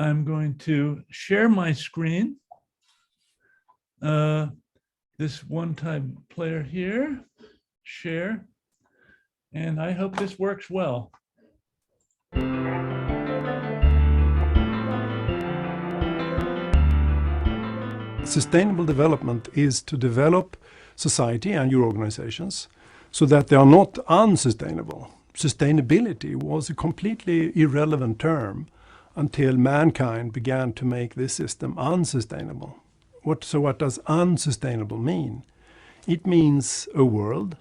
I'm going to share my screen. This one-time player here, share, and I hope this works well. Sustainable development is to develop society and your organizations so that they are not unsustainable. Sustainability was a completely irrelevant term until mankind began to make this system unsustainable. So what does unsustainable mean? It means a world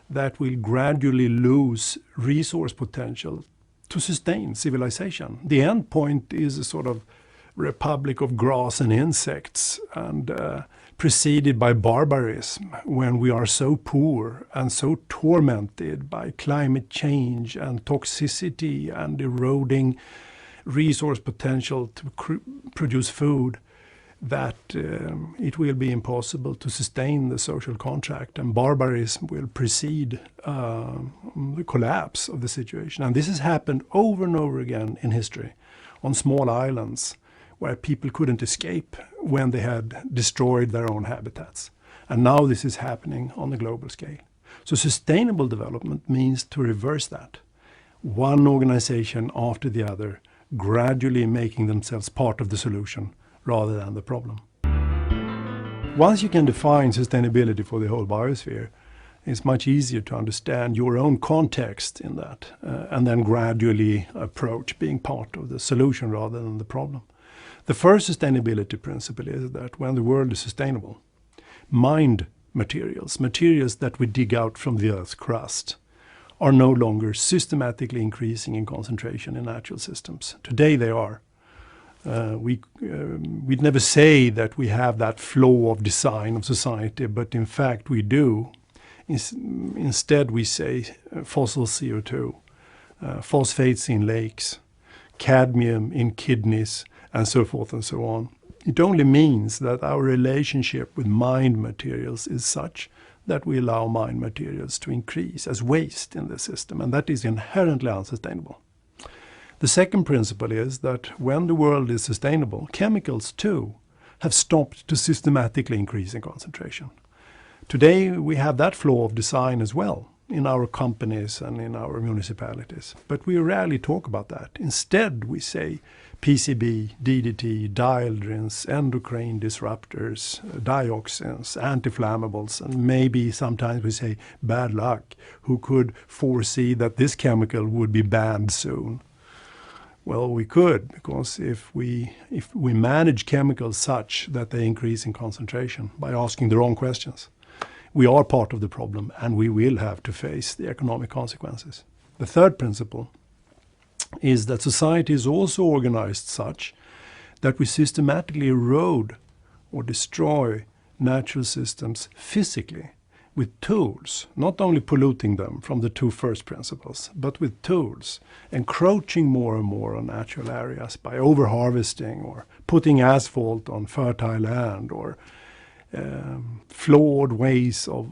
that will gradually lose resource potential to sustain civilization. The end point is a sort of republic of grass and insects, and preceded by barbarism, when we are so poor and so tormented by climate change and toxicity and eroding resource potential to produce food, that it will be impossible to sustain the social contract, and barbarism will precede the collapse of the situation. And this has happened over and over again in history on small islands where people couldn't escape when they had destroyed their own habitats. And now this is happening on a global scale. So sustainable development means to reverse that. One organization after the other, gradually making themselves part of the solution rather than the problem. Once you can define sustainability for the whole biosphere, it's much easier to understand your own context in that, and then gradually approach being part of the solution rather than the problem. The first sustainability principle is that when the world is sustainable, mined materials that we dig out from the Earth's crust, are no longer systematically increasing in concentration in natural systems. Today they are. We'd never say that we have that flaw of design of society, but in fact we do. Instead we say fossil CO2, phosphates in lakes, cadmium in kidneys, and so forth and so on. It only means that our relationship with mined materials is such that we allow mined materials to increase as waste in the system, and that is inherently unsustainable. The second principle is that when the world is sustainable, chemicals too have stopped to systematically increase in concentration. Today we have that flaw of design as well in our companies and in our municipalities, but we rarely talk about that. Instead we say PCB, DDT, dieldrins, endocrine disruptors, dioxins, anti-inflammables, and maybe sometimes we say bad luck. Who could foresee that this chemical would be banned soon? Well, we could, because if we manage chemicals such that they increase in concentration by asking the wrong questions, we are part of the problem and we will have to face the economic consequences. The third principle is that society is also organized such that we systematically erode or destroy natural systems physically with tools, not only polluting them from the two first principles, but with tools, encroaching more and more on natural areas by over-harvesting or putting asphalt on fertile land, or flawed ways of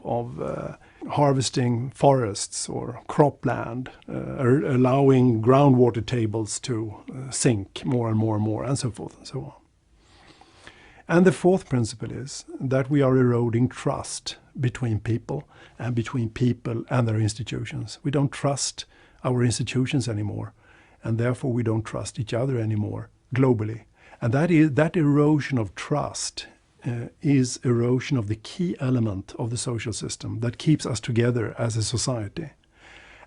harvesting forests or cropland, allowing groundwater tables to sink more and more and more, and so forth and so on. And the fourth principle is that we are eroding trust between people and their institutions. We don't trust our institutions anymore, and therefore we don't trust each other anymore globally. And that erosion of trust is erosion of the key element of the social system that keeps us together as a society.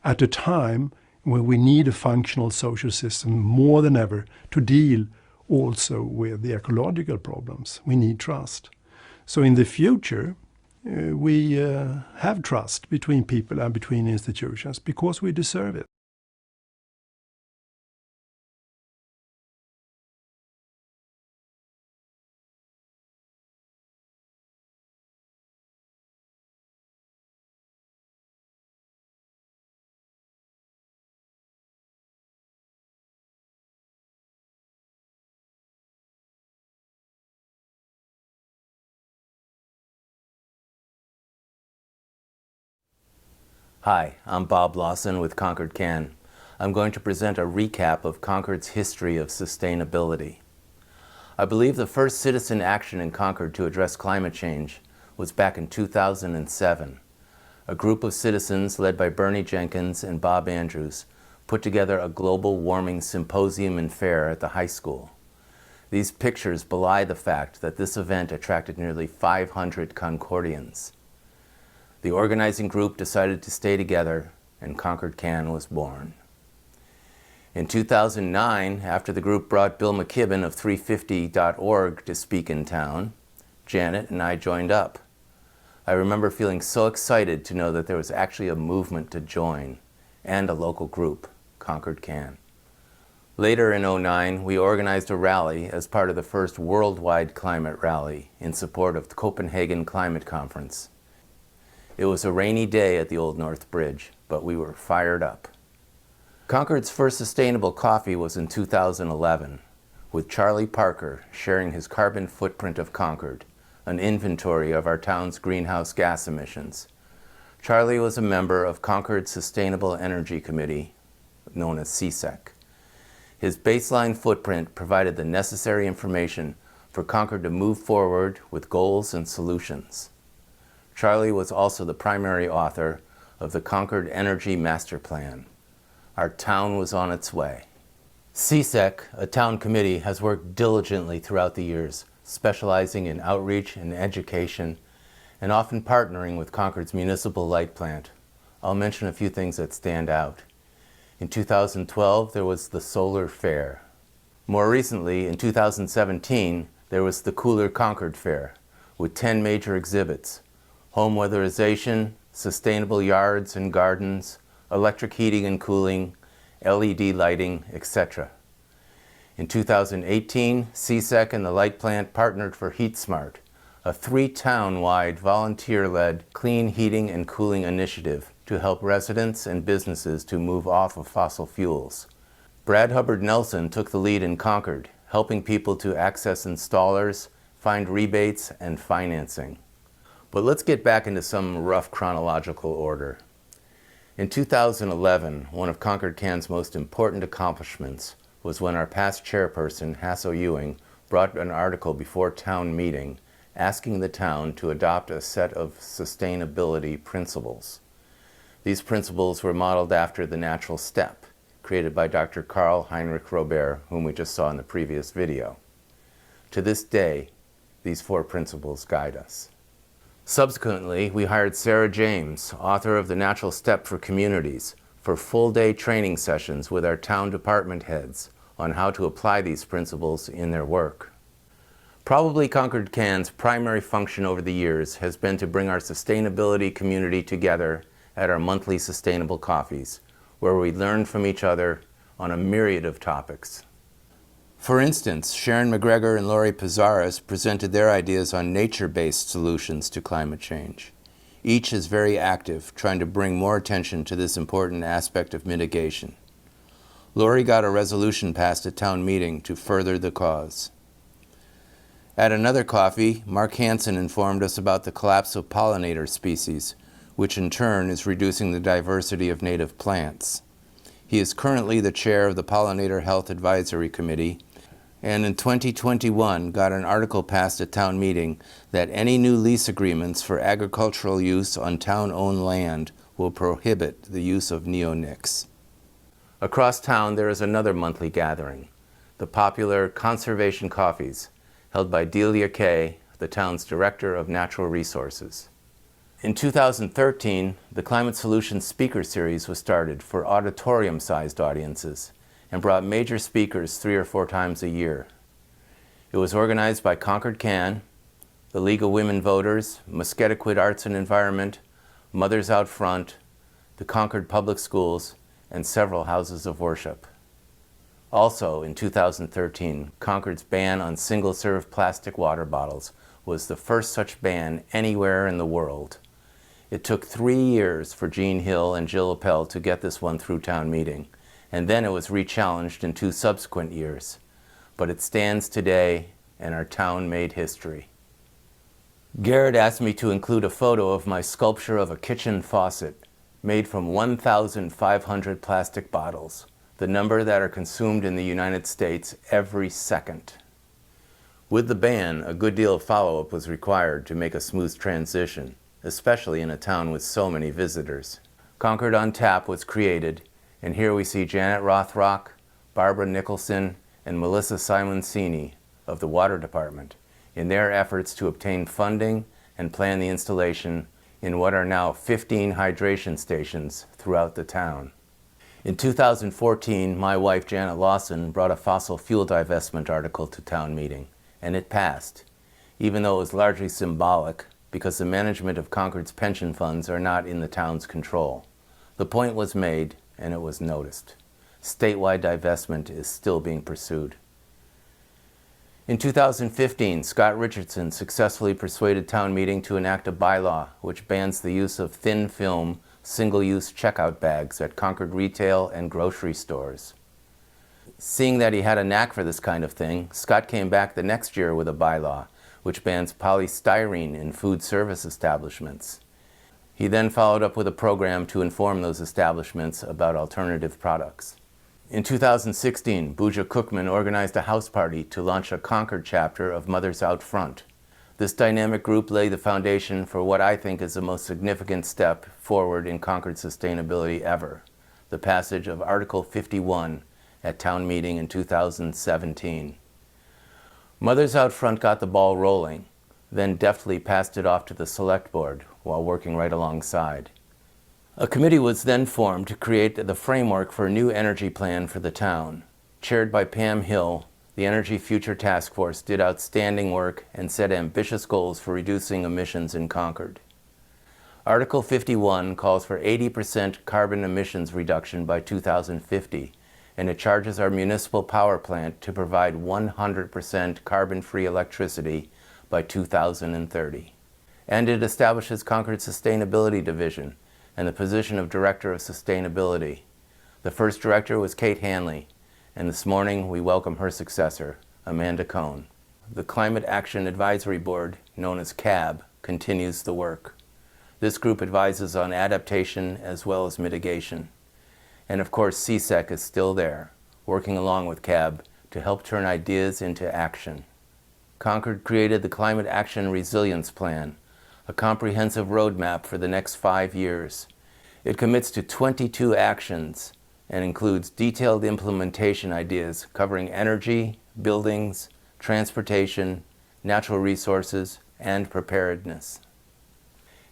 At a time when we need a functional social system more than ever to deal also with the ecological problems, we need trust. So in the future, we have trust between people and between institutions because we deserve it. Hi, I'm Bob Lawson with ConcordCAN. I'm going to present a recap of Concord's history of sustainability. I believe the first citizen action in Concord to address climate change was back in 2007. A group of citizens led by Bernie Jenkins and Bob Andrews put together a global warming symposium and fair at the high school. These pictures belie the fact that this event attracted nearly 500 Concordians. The organizing group decided to stay together, and ConcordCAN was born. In 2009, after the group brought Bill McKibben of 350.org to speak in town, Janet and I joined up. I remember feeling so excited to know that there was actually a movement to join, and a local group, ConcordCAN. Later in 2009, we organized a rally as part of the first worldwide climate rally in support of the Copenhagen Climate Conference. It was a rainy day at the Old North Bridge, but we were fired up. Concord's first sustainable coffee was in 2011, with Charlie Parker sharing his carbon footprint of Concord, an inventory of our town's greenhouse gas emissions. Charlie was a member of Concord's Sustainable Energy Committee, known as CSEC. His baseline footprint provided the necessary information for Concord to move forward with goals and solutions. Charlie was also the primary author of the Concord Energy Master Plan. Our town was on its way. CSEC, a town committee, has worked diligently throughout the years, specializing in outreach and education, and often partnering with Concord's municipal light plant. I'll mention a few things that stand out. In 2012, there was the Solar Fair. More recently, in 2017, there was the Cooler Concord Fair, with 10 major exhibits: home weatherization, sustainable yards and gardens, electric heating and cooling, LED lighting, etc. In 2018, CSEC and the light plant partnered for HeatSmart, a 3-town-wide volunteer-led clean heating and cooling initiative to help residents and businesses to move off of fossil fuels. Brad Hubbard Nelson took the lead in Concord, helping people to access installers, find rebates, and financing. But let's get back into some rough chronological order. In 2011, one of ConcordCAN's most important accomplishments was when our past chairperson, Hasso Ewing, brought an article before town meeting asking the town to adopt a set of sustainability principles. These principles were modeled after the natural step, created by Dr. Karl Heinrich Robert, whom we just saw in the previous video. To this day, these 4 principles guide us. Subsequently, we hired Sarah James, author of The Natural Step for Communities, for full-day training sessions with our town department heads on how to apply these principles in their work. Probably ConcordCAN's primary function over the years has been to bring our sustainability community together at our monthly sustainable coffees, where we learn from each other on a myriad of topics. For instance, Sharon McGregor and Lori Pizarras presented their ideas on nature-based solutions to climate change. Each is very active, trying to bring more attention to this important aspect of mitigation. Lori got a resolution passed at town meeting to further the cause. At another coffee, Mark Hansen informed us about the collapse of pollinator species, which in turn is reducing the diversity of native plants. He is currently the chair of the Pollinator Health Advisory Committee, and in 2021 got an article passed at town meeting that any new lease agreements for agricultural use on town-owned land will prohibit the use of neonics. Across town there is another monthly gathering, the popular Conservation Coffees, held by Delia Kay, the town's Director of Natural Resources. In 2013, the Climate Solutions Speaker Series was started for auditorium-sized audiences and brought major speakers 3 or 4 times a year. It was organized by ConcordCAN, the League of Women Voters, Musketequid Arts and Environment, Mothers Out Front, the Concord Public Schools, and several houses of worship. Also, in 2013, Concord's ban on single-serve plastic water bottles was the first such ban anywhere in the world. It took 3 years for Jean Hill and Jill Appel to get this one through town meeting, and then it was re-challenged in 2 subsequent years. But it stands today, and our town made history. Garrett asked me to include a photo of my sculpture of a kitchen faucet made from 1,500 plastic bottles, the number that are consumed in the United States every second. With the ban, a good deal of follow-up was required to make a smooth transition, especially in a town with so many visitors. Concord on Tap was created, and here we see Janet Rothrock, Barbara Nicholson, and Melissa Simoncini of the Water Department in their efforts to obtain funding and plan the installation in what are now 15 hydration stations throughout the town. In 2014, my wife Janet Lawson brought a fossil fuel divestment article to town meeting, and it passed, even though it was largely symbolic because the management of Concord's pension funds are not in the town's control. The point was made, and it was noticed. Statewide divestment is still being pursued. In 2015, Scott Richardson successfully persuaded town meeting to enact a bylaw which bans the use of thin film, single-use checkout bags at Concord retail and grocery stores. Seeing that he had a knack for this kind of thing, Scott came back the next year with a bylaw which bans polystyrene in food service establishments. He then followed up with a program to inform those establishments about alternative products. In 2016, Booja Cookman organized a house party to launch a Concord chapter of Mothers Out Front. This dynamic group laid the foundation for what I think is the most significant step forward in Concord sustainability ever, the passage of Article 51 at town meeting in 2017. Mothers Out Front got the ball rolling, then deftly passed it off to the select board while working right alongside. A committee was then formed to create the framework for a new energy plan for the town. Chaired by Pam Hill, the Energy Future Task Force did outstanding work and set ambitious goals for reducing emissions in Concord. Article 51 calls for 80% carbon emissions reduction by 2050, and it charges our municipal power plant to provide 100% carbon-free electricity by 2030. And it establishes Concord's Sustainability Division and the position of Director of Sustainability. The first director was Kate Hanley, and this morning we welcome her successor, Amanda Kohn. The Climate Action Advisory Board, known as CAB, continues the work. This group advises on adaptation as well as mitigation. And of course, CSEC is still there, working along with CAB to help turn ideas into action. Concord created the Climate Action Resilience Plan, a comprehensive roadmap for the next 5 years. It commits to 22 actions and includes detailed implementation ideas covering energy, buildings, transportation, natural resources, and preparedness.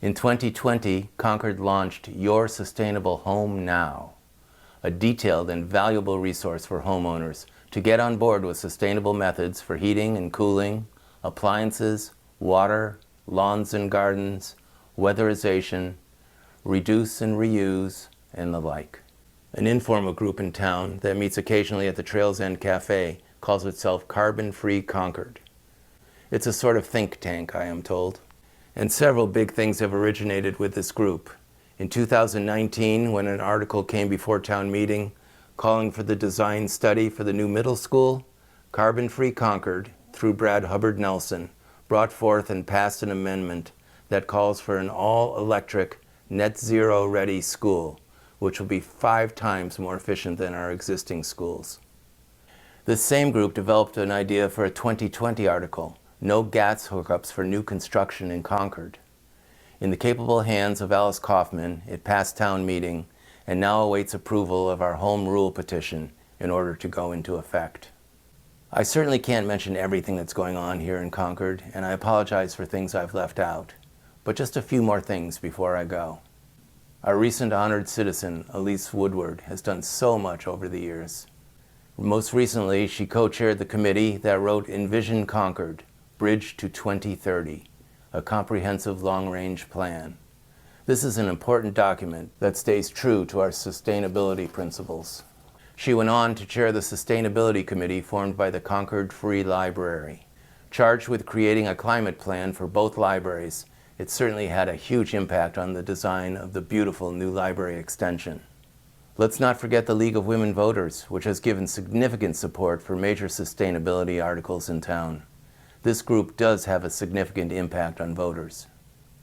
In 2020, Concord launched Your Sustainable Home Now, a detailed and valuable resource for homeowners to get on board with sustainable methods for heating and cooling, appliances, water, lawns and gardens, weatherization, reduce and reuse, and the like. An informal group in town that meets occasionally at the Trails End Cafe calls itself Carbon Free Concord. It's a sort of think tank, I am told. And several big things have originated with this group. In 2019, when an article came before town meeting calling for the design study for the new middle school, Carbon Free Concord, through Brad Hubbard Nelson, brought forth and passed an amendment that calls for an all-electric, net-zero-ready school, which will be 5 times more efficient than our existing schools. This same group developed an idea for a 2020 article, No gas hookups for new construction in Concord. In the capable hands of Alice Kaufman, it passed town meeting and now awaits approval of our home rule petition in order to go into effect. I certainly can't mention everything that's going on here in Concord, and I apologize for things I've left out, but just a few more things before I go. Our recent honored citizen, Elise Woodward, has done so much over the years. Most recently, she co-chaired the committee that wrote Envision Concord, Bridge to 2030, a comprehensive long-range plan. This is an important document that stays true to our sustainability principles. She went on to chair the Sustainability Committee formed by the Concord Free Library. Charged with creating a climate plan for both libraries, it certainly had a huge impact on the design of the beautiful new library extension. Let's not forget the League of Women Voters, which has given significant support for major sustainability articles in town. This group does have a significant impact on voters.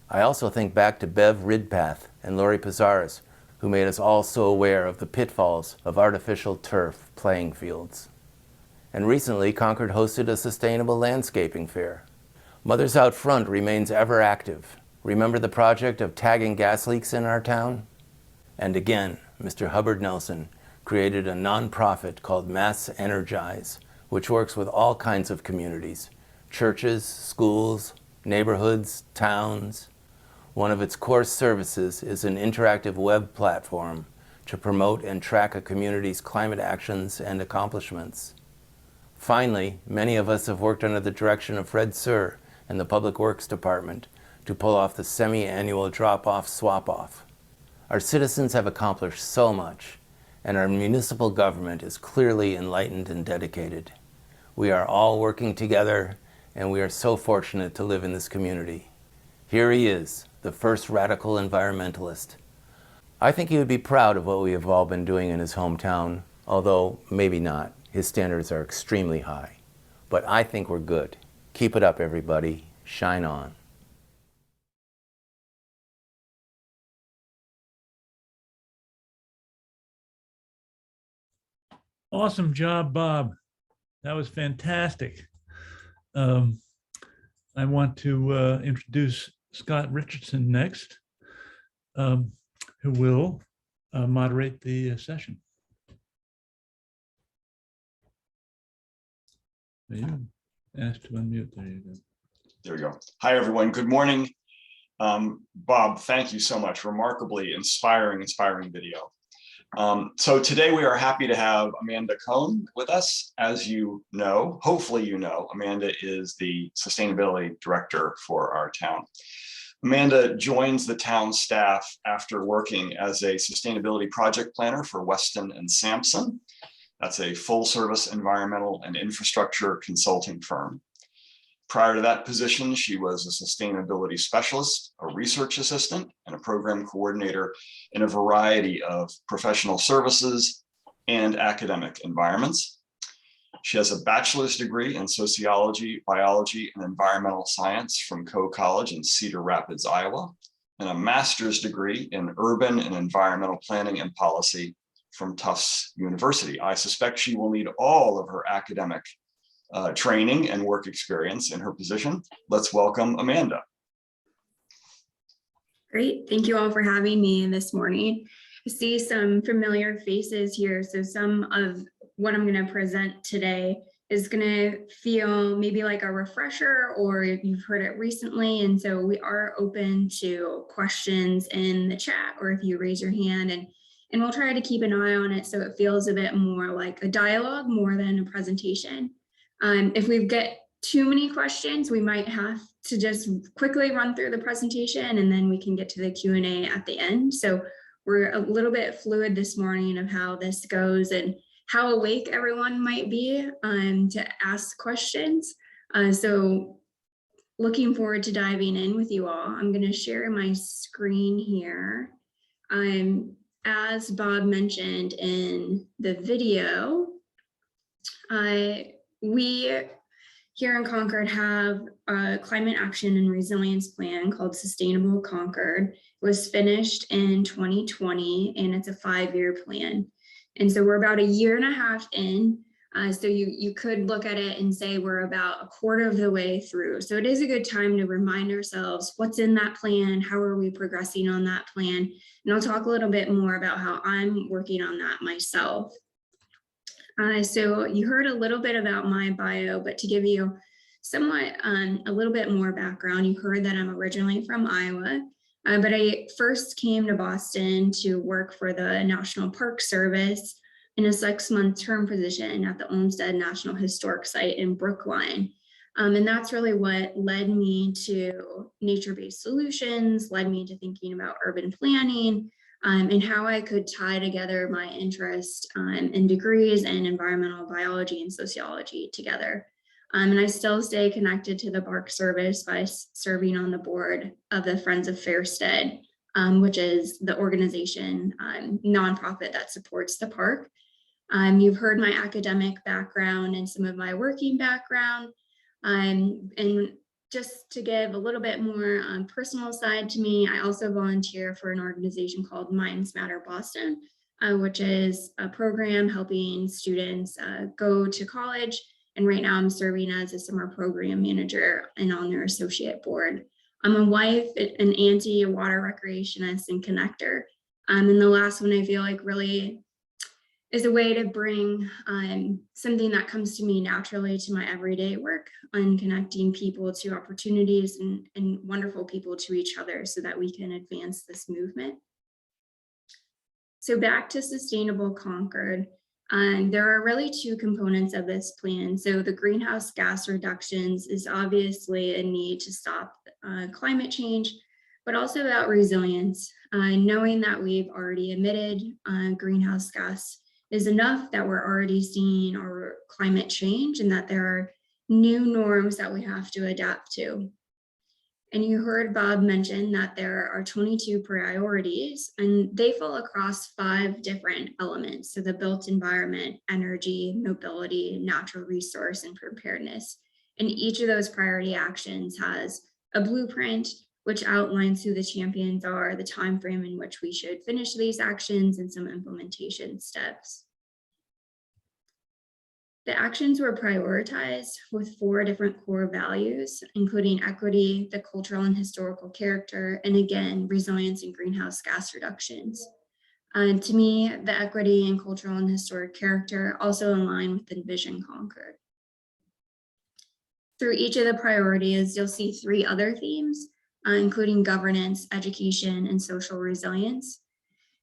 I also think back to Bev Ridpath and Lori Pizarris, who made us all so aware of the pitfalls of artificial turf playing fields. And recently, Concord hosted a sustainable landscaping fair. Mothers Out Front remains ever active. Remember the project of tagging gas leaks in our town? And again, Mr. Hubbard Nelson created a nonprofit called Mass Energize, which works with all kinds of communities, churches, schools, neighborhoods, towns. One of its core services is an interactive web platform to promote and track a community's climate actions and accomplishments. Finally, many of us have worked under the direction of Fred Sir and the Public Works Department to pull off the semi-annual drop-off swap-off. Our citizens have accomplished so much, and our municipal government is clearly enlightened and dedicated. We are all working together, and we are so fortunate to live in this community. Here he is, the first radical environmentalist. I think he would be proud of what we have all been doing in his hometown, although maybe not. His standards are extremely high. But I think we're good. Keep it up, everybody. Shine on. Awesome job, Bob. That was fantastic. I want to introduce Scott Richardson next, who will moderate the session. You asked to unmute. There you go. There we go. Hi, everyone. Good morning. Bob, thank you so much. Remarkably inspiring video. So today we are happy to have Amanda Kohn with us. As you know, hopefully you know, Amanda is the sustainability director for our town. Amanda joins the town staff after working as a sustainability project planner for Weston and Sampson. That's a full-service environmental and infrastructure consulting firm. Prior to that position, she was a sustainability specialist, a research assistant, and a program coordinator in a variety of professional services and academic environments. She has a bachelor's degree in sociology, biology, and environmental science from Coe College in Cedar Rapids, Iowa, and a master's degree in urban and environmental planning and policy from Tufts University. I suspect she will need all of her academic training and work experience in her position. Let's welcome Amanda. Great, thank you all for having me this morning. I see some familiar faces here, so some of what I'm going to present today is going to feel maybe like a refresher, or you've heard it recently, and so we are open to questions in the chat, or if you raise your hand, and we'll try to keep an eye on it so it feels a bit more like a dialogue more than a presentation. If we get too many questions, we might have to just quickly run through the presentation and then we can get to the Q&A at the end. So we're a little bit fluid this morning of how this goes and how awake everyone might be to ask questions. So looking forward to diving in with you all. I'm going to share my screen here. As Bob mentioned in the video, we here in Concord have a climate action and resilience plan called Sustainable Concord. It was finished in 2020 and it's a 5-year plan. And so we're about a year and a half in. So you could look at it and say we're about a quarter of the way through. So it is a good time to remind ourselves what's in that plan, how are we progressing on that plan? And I'll talk a little bit more about how I'm working on that myself. So you heard a little bit about my bio, but to give you somewhat a little bit more background, you heard that I'm originally from Iowa, but I first came to Boston to work for the National Park Service in a 6-month term position at the Olmsted National Historic Site in Brookline. And that's really what led me to nature-based solutions, led me to thinking about urban planning, and how I could tie together my interest in degrees in environmental biology and sociology together. And I still stay connected to the Park Service by serving on the board of the Friends of Fairstead, which is the organization, nonprofit that supports the park. You've heard my academic background and some of my working background. And just to give a little bit more personal side to me, I also volunteer for an organization called Minds Matter Boston, which is a program helping students go to college. And right now I'm serving as a summer program manager and on their associate board. I'm a wife, an auntie, a water recreationist, and connector. And the last one I feel like really is a way to bring something that comes to me naturally to my everyday work on connecting people to opportunities and wonderful people to each other so that we can advance this movement. So back to Sustainable Concord. There are really two components of this plan. So the greenhouse gas reductions is obviously a need to stop climate change, but also about resilience. Knowing that we've already emitted greenhouse gas is enough that we're already seeing our climate change and that there are new norms that we have to adapt to. And you heard Bob mention that there are 22 priorities and they fall across 5 different elements. So the built environment, energy, mobility, natural resource, and preparedness. And each of those priority actions has a blueprint which outlines who the champions are, the time frame in which we should finish these actions, and some implementation steps. The actions were prioritized with 4 different core values, including equity, the cultural and historical character, and again, resilience and greenhouse gas reductions. To me, the equity and cultural and historic character also align with Envision Concord. Through each of the priorities, you'll see 3 other themes, including governance, education, and social resilience.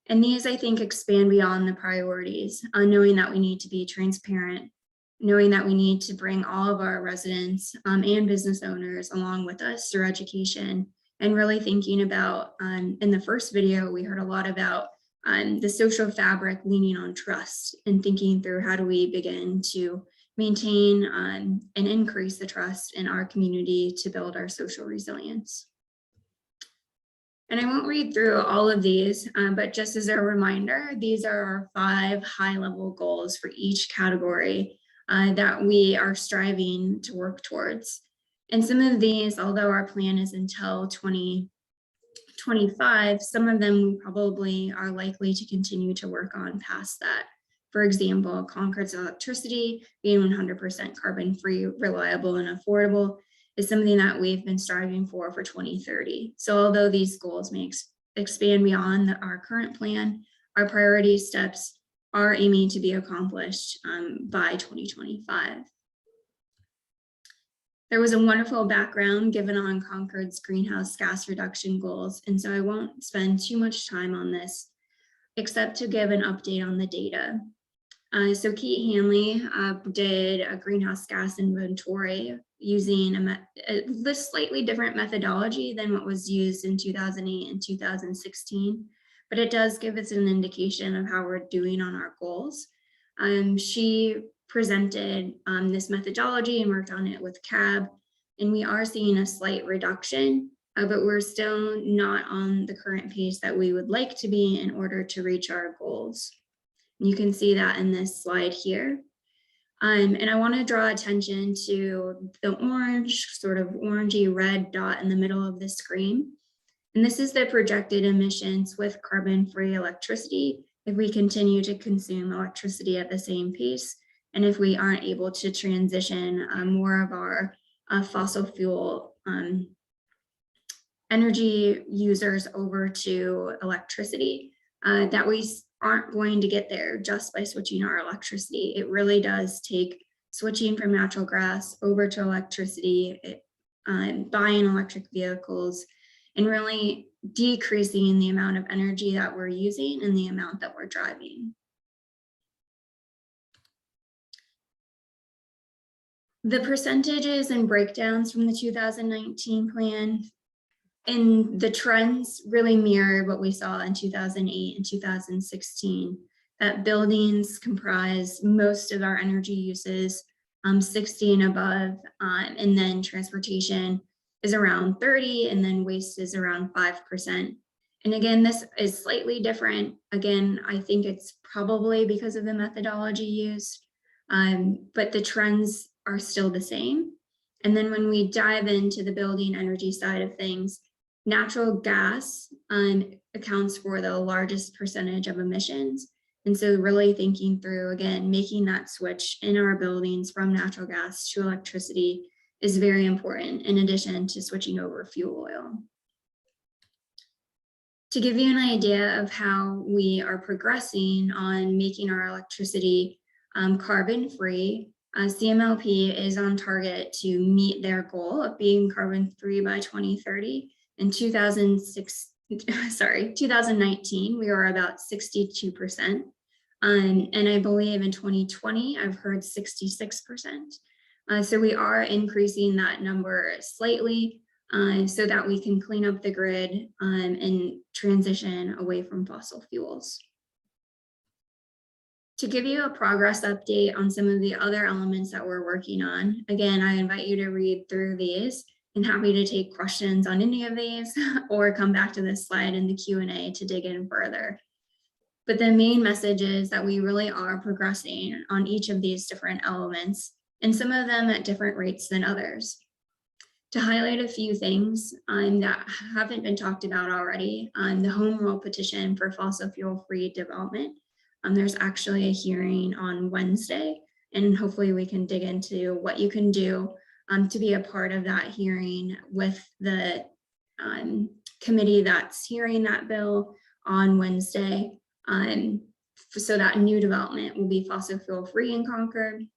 And these, I think, expand beyond the priorities, knowing that we need to be transparent, knowing that we need to bring all of our residents and business owners along with us through education, and really thinking about, in the first video, we heard a lot about the social fabric leaning on trust and thinking through how do we begin to maintain and increase the trust in our community to build our social resilience. And I won't read through all of these, but just as a reminder, these are our 5 high-level goals for each category that we are striving to work towards. And some of these, although our plan is until 2025, some of them we probably are likely to continue to work on past that. For example, Concord's electricity being 100% carbon-free, reliable, and affordable is something that we've been striving for 2030. So although these goals may expand beyond our current plan, our priority steps are aiming to be accomplished by 2025. There was a wonderful background given on Concord's greenhouse gas reduction goals, and so I won't spend too much time on this, except to give an update on the data. So Kate Hanley did a greenhouse gas inventory using a slightly different methodology than what was used in 2008 and 2016, but it does give us an indication of how we're doing on our goals. She presented this methodology and worked on it with CAB, and we are seeing a slight reduction, but we're still not on the current pace that we would like to be in order to reach our goals. You can see that in this slide here. And I want to draw attention to the orange, sort of orangey red dot in the middle of the screen. And this is the projected emissions with carbon-free electricity if we continue to consume electricity at the same pace, and if we aren't able to transition more of our fossil fuel energy users over to electricity, that we aren't going to get there just by switching our electricity. It really does take switching from natural gas over to electricity, buying electric vehicles, and really decreasing the amount of energy that we're using and the amount that we're driving. The percentages and breakdowns from the 2019 plan and the trends really mirror what we saw in 2008 and 2016, that buildings comprise most of our energy uses, 60 and above, and then transportation is around 30, and then waste is around 5%. And again, this is slightly different. Again, I think it's probably because of the methodology used, but the trends are still the same. And then when we dive into the building energy side of things, natural gas accounts for the largest percentage of emissions, And so really thinking through, again, making that switch in our buildings from natural gas to electricity is very important, in addition to switching over fuel oil. To give you an idea of how we are progressing on making our electricity carbon-free, CMLP is on target to meet their goal of being carbon-free by 2030. In 2019, we were about 62%. And I believe in 2020, I've heard 66%. So we are increasing that number slightly so that we can clean up the grid and transition away from fossil fuels. To give you a progress update on some of the other elements that we're working on, again, I invite you to read through these, and happy to take questions on any of these or come back to this slide in the Q&A to dig in further. But the main message is that we really are progressing on each of these different elements, and some of them at different rates than others. To highlight a few things that haven't been talked about already, the Homeworld petition for fossil fuel-free development. There's actually a hearing on Wednesday, and hopefully we can dig into what you can do to be a part of that hearing with the committee that's hearing that bill on Wednesday. So that new development will be fossil fuel-free in Concord.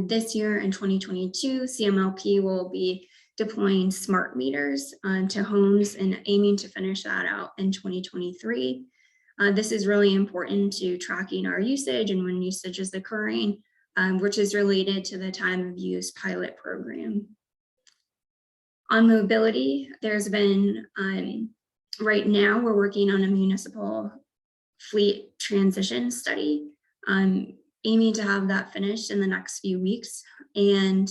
This year in 2022, CMLP will be deploying smart meters to homes and aiming to finish that out in 2023. This is really important to tracking our usage and when usage is occurring, which is related to the time of use pilot program. On mobility, there's been, right now we're working on a municipal fleet transition study, aiming to have that finished in the next few weeks. And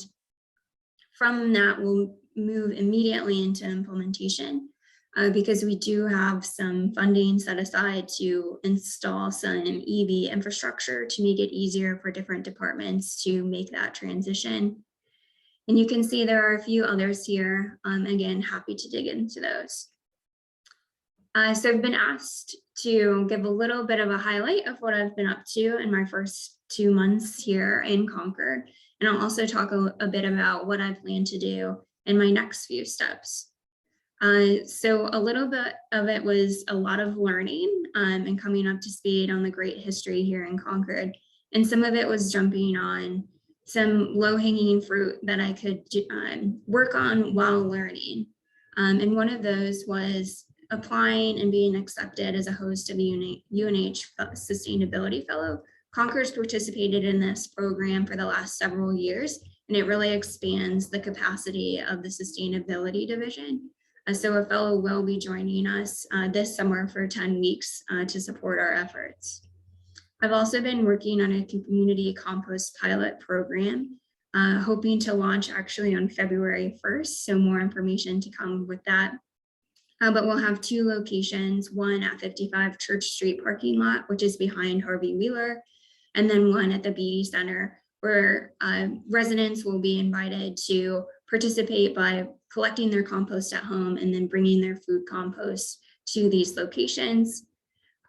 from that, we'll move immediately into implementation because we do have some funding set aside to install some EV infrastructure to make it easier for different departments to make that transition. And you can see there are a few others here. Again, happy to dig into those. So I've been asked to give a little bit of a highlight of what I've been up to in my first 2 months here in Concord. And I'll also talk a bit about what I plan to do in my next few steps. So a little bit of it was a lot of learning and coming up to speed on the great history here in Concord. And some of it was jumping on some low-hanging fruit that I could work on while learning. And one of those was applying and being accepted as a host of the UNH Sustainability Fellow. Concord's participated in this program for the last several years, and it really expands the capacity of the sustainability division. So a fellow will be joining us this summer for 10 weeks to support our efforts. I've also been working on a community compost pilot program, hoping to launch actually on February 1st, so more information to come with that. But we'll have 2 locations, one at 55 Church Street parking lot, which is behind Harvey Wheeler, and then one at the Beatty Center, where residents will be invited to participate by collecting their compost at home and then bringing their food compost to these locations.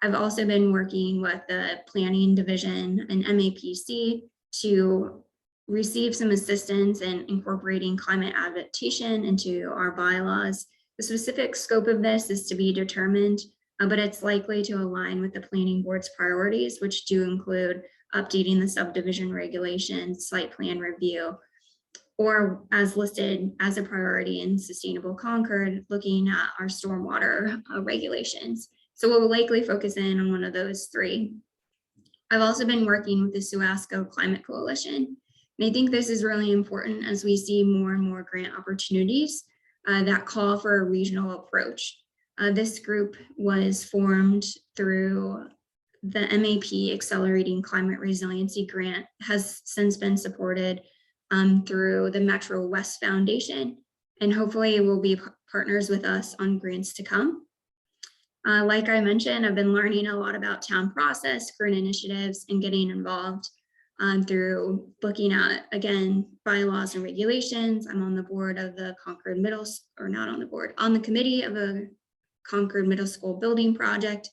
I've also been working with the planning division and MAPC to receive some assistance in incorporating climate adaptation into our bylaws. The specific scope of this is to be determined, but it's likely to align with the planning board's priorities, which do include updating the subdivision regulations, site plan review, or as listed as a priority in Sustainable Concord, looking at our stormwater regulations. So we'll likely focus in on one of those 3. I've also been working with the Suasco Climate Coalition, and I think this is really important as we see more and more grant opportunities that call for a regional approach. This group was formed through the MAP Accelerating Climate Resiliency Grant, has since been supported through the Metro West Foundation, and hopefully will be partners with us on grants to come. Like I mentioned, I've been learning a lot about town process, current initiatives, and getting involved through looking at, again, bylaws and regulations. I'm on the board of the Concord on the committee of the Concord Middle School Building Project,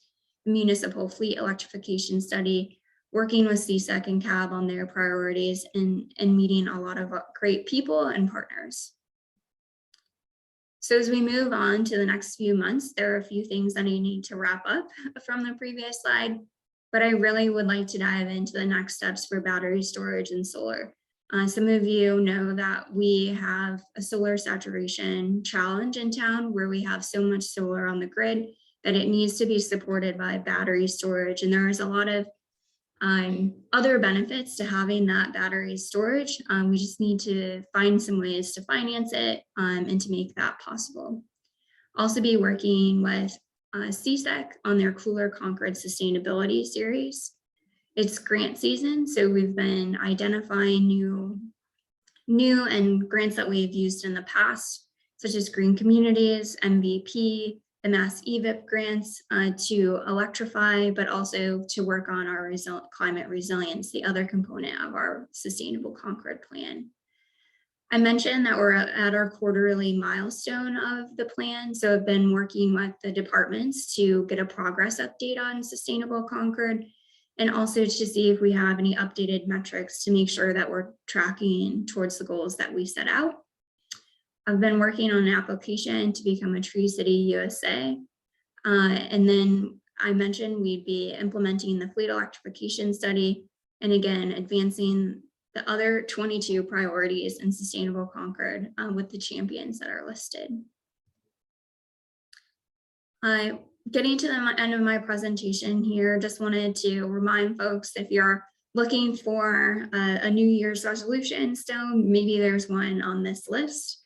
municipal fleet electrification study, working with CSEC and CAB on their priorities, and meeting a lot of great people and partners. So as we move on to the next few months, there are a few things that I need to wrap up from the previous slide, but I really would like to dive into the next steps for battery storage and solar. Some of you know that we have a solar saturation challenge in town where we have so much solar on the grid that it needs to be supported by battery storage. And there is a lot of other benefits to having that battery storage. We just need to find some ways to finance it and to make that possible. Also be working with CSEC on their Cooler Concord Sustainability Series. It's grant season, so we've been identifying new and grants that we've used in the past, such as Green Communities, MVP, the Mass EVIP grants to electrify, but also to work on our climate resilience, the other component of our Sustainable Concord plan. I mentioned that we're at our quarterly milestone of the plan, so I've been working with the departments to get a progress update on Sustainable Concord, and also to see if we have any updated metrics to make sure that we're tracking towards the goals that we set out. I've been working on an application to become a Tree City USA. And then I mentioned we'd be implementing the fleet electrification study, and again, advancing the other 22 priorities in Sustainable Concord with the champions that are listed. Getting to the end of my presentation here, just wanted to remind folks, if you're looking for a New Year's resolution still, maybe there's one on this list.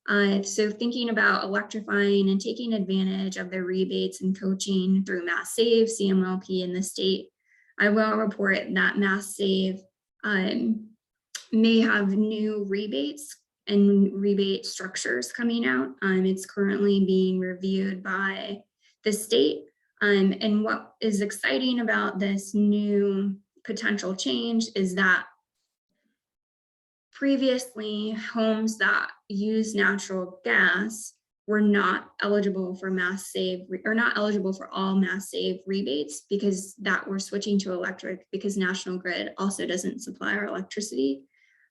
So thinking about electrifying and taking advantage of the rebates and coaching through Mass Save, CMLP, and the state, I will report that Mass Save may have new rebates and rebate structures coming out. It's currently being reviewed by the state. And what is exciting about this new potential change is that previously homes that use natural gas were not eligible for Mass Save, or not eligible for all Mass Save rebates, because that we're switching to electric because National Grid also doesn't supply our electricity.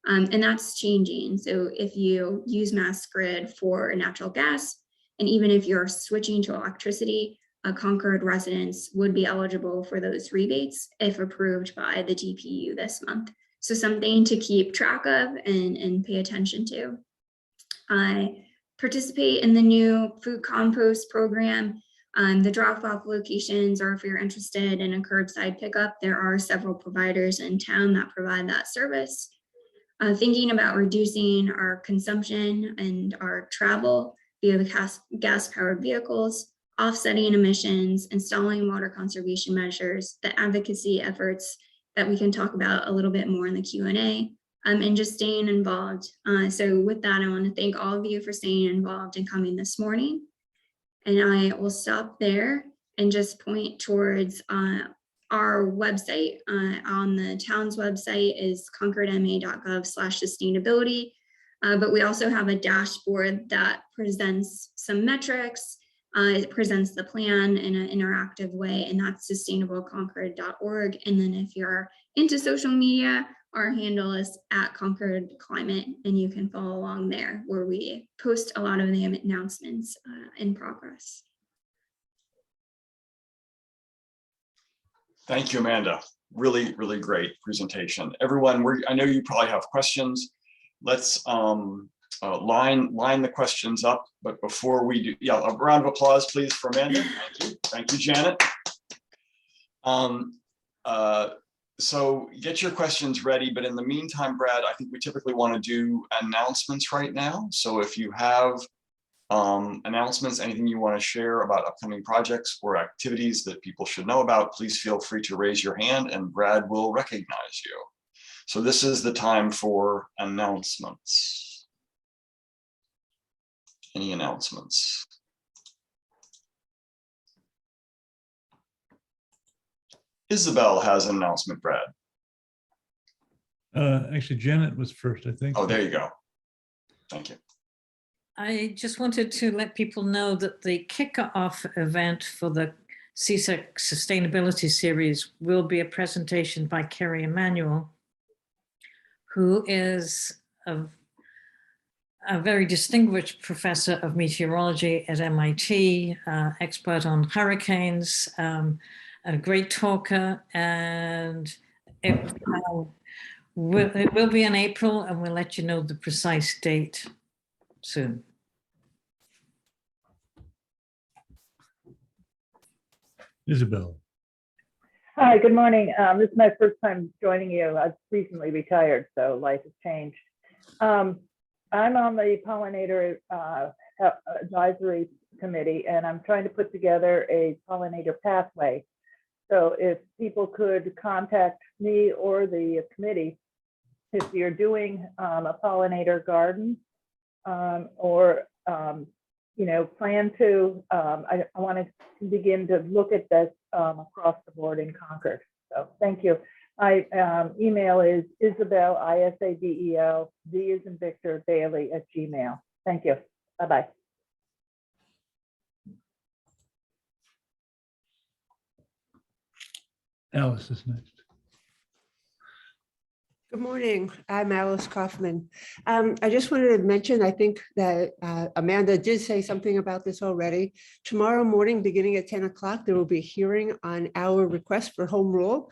And that's changing. So if you use Mass Grid for natural gas, and even if you're switching to electricity, Concord residents would be eligible for those rebates if approved by the DPU this month. So something to keep track of and pay attention to. I participate in the new food compost program. The drop-off locations, or if you're interested in a curbside pickup, there are several providers in town that provide that service. Thinking about reducing our consumption and our travel via the gas-powered vehicles, offsetting emissions, installing water conservation measures, the advocacy efforts that we can talk about a little bit more in the Q&A, and just staying involved. So with that, I want to thank all of you for staying involved and coming this morning. And I will stop there and just point towards our website. On the town's website is concordma.gov/sustainability. But we also have a dashboard that presents some metrics. It presents the plan in an interactive way, and that's sustainableconcord.org. And then if you're into social media, our handle is @ConcordClimate, and you can follow along there, where we post a lot of the announcements in progress. Thank you, Amanda. Really, really great presentation. Everyone, I know you probably have questions. Let's line the questions up, but before we do, yeah, a round of applause, please, for Amanda. Thank you. Thank you, Janet. So get your questions ready, but in the meantime, Brad, I think we typically want to do announcements right now. So if you have announcements, anything you want to share about upcoming projects or activities that people should know about, please feel free to raise your hand and Brad will recognize you. So this is the time for announcements. Any announcements? Isabel has an announcement, Brad. Actually, Janet was first, I think. Oh, there you go. Thank you. I just wanted to let people know that the kickoff event for the CSEC Sustainability Series will be a presentation by Kerry Emanuel, who is a very distinguished professor of meteorology at MIT, expert on hurricanes, a great talker, and it will be in April, and we'll let you know the precise date soon. Isabel. Hi, good morning. This is my first time joining you. I've recently retired, so life has changed. I'm on the pollinator advisory committee, and I'm trying to put together a pollinator pathway. So if people could contact me or the committee, if you're doing a pollinator garden or plan to, I want to begin to look at this across the board in Concord. So thank you. My email is Isabel, ISABEL, V as in Victor, Bailey @gmail. Thank you. Bye-bye. Alice is next. Good morning. I'm Alice Kaufman. I just wanted to mention, I think that Amanda did say something about this already. Tomorrow morning, beginning at 10 o'clock, there will be a hearing on our request for home rule.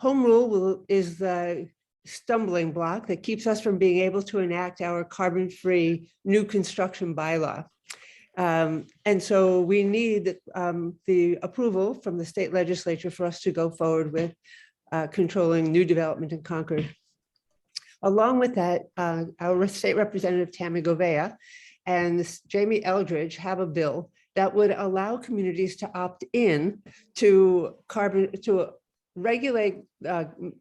Home rule is the stumbling block that keeps us from being able to enact our carbon-free new construction bylaw. And so we need the approval from the state legislature for us to go forward with controlling new development in Concord. Along with that, our state representative Tammy Govea and Jamie Eldridge have a bill that would allow communities to opt in to regulate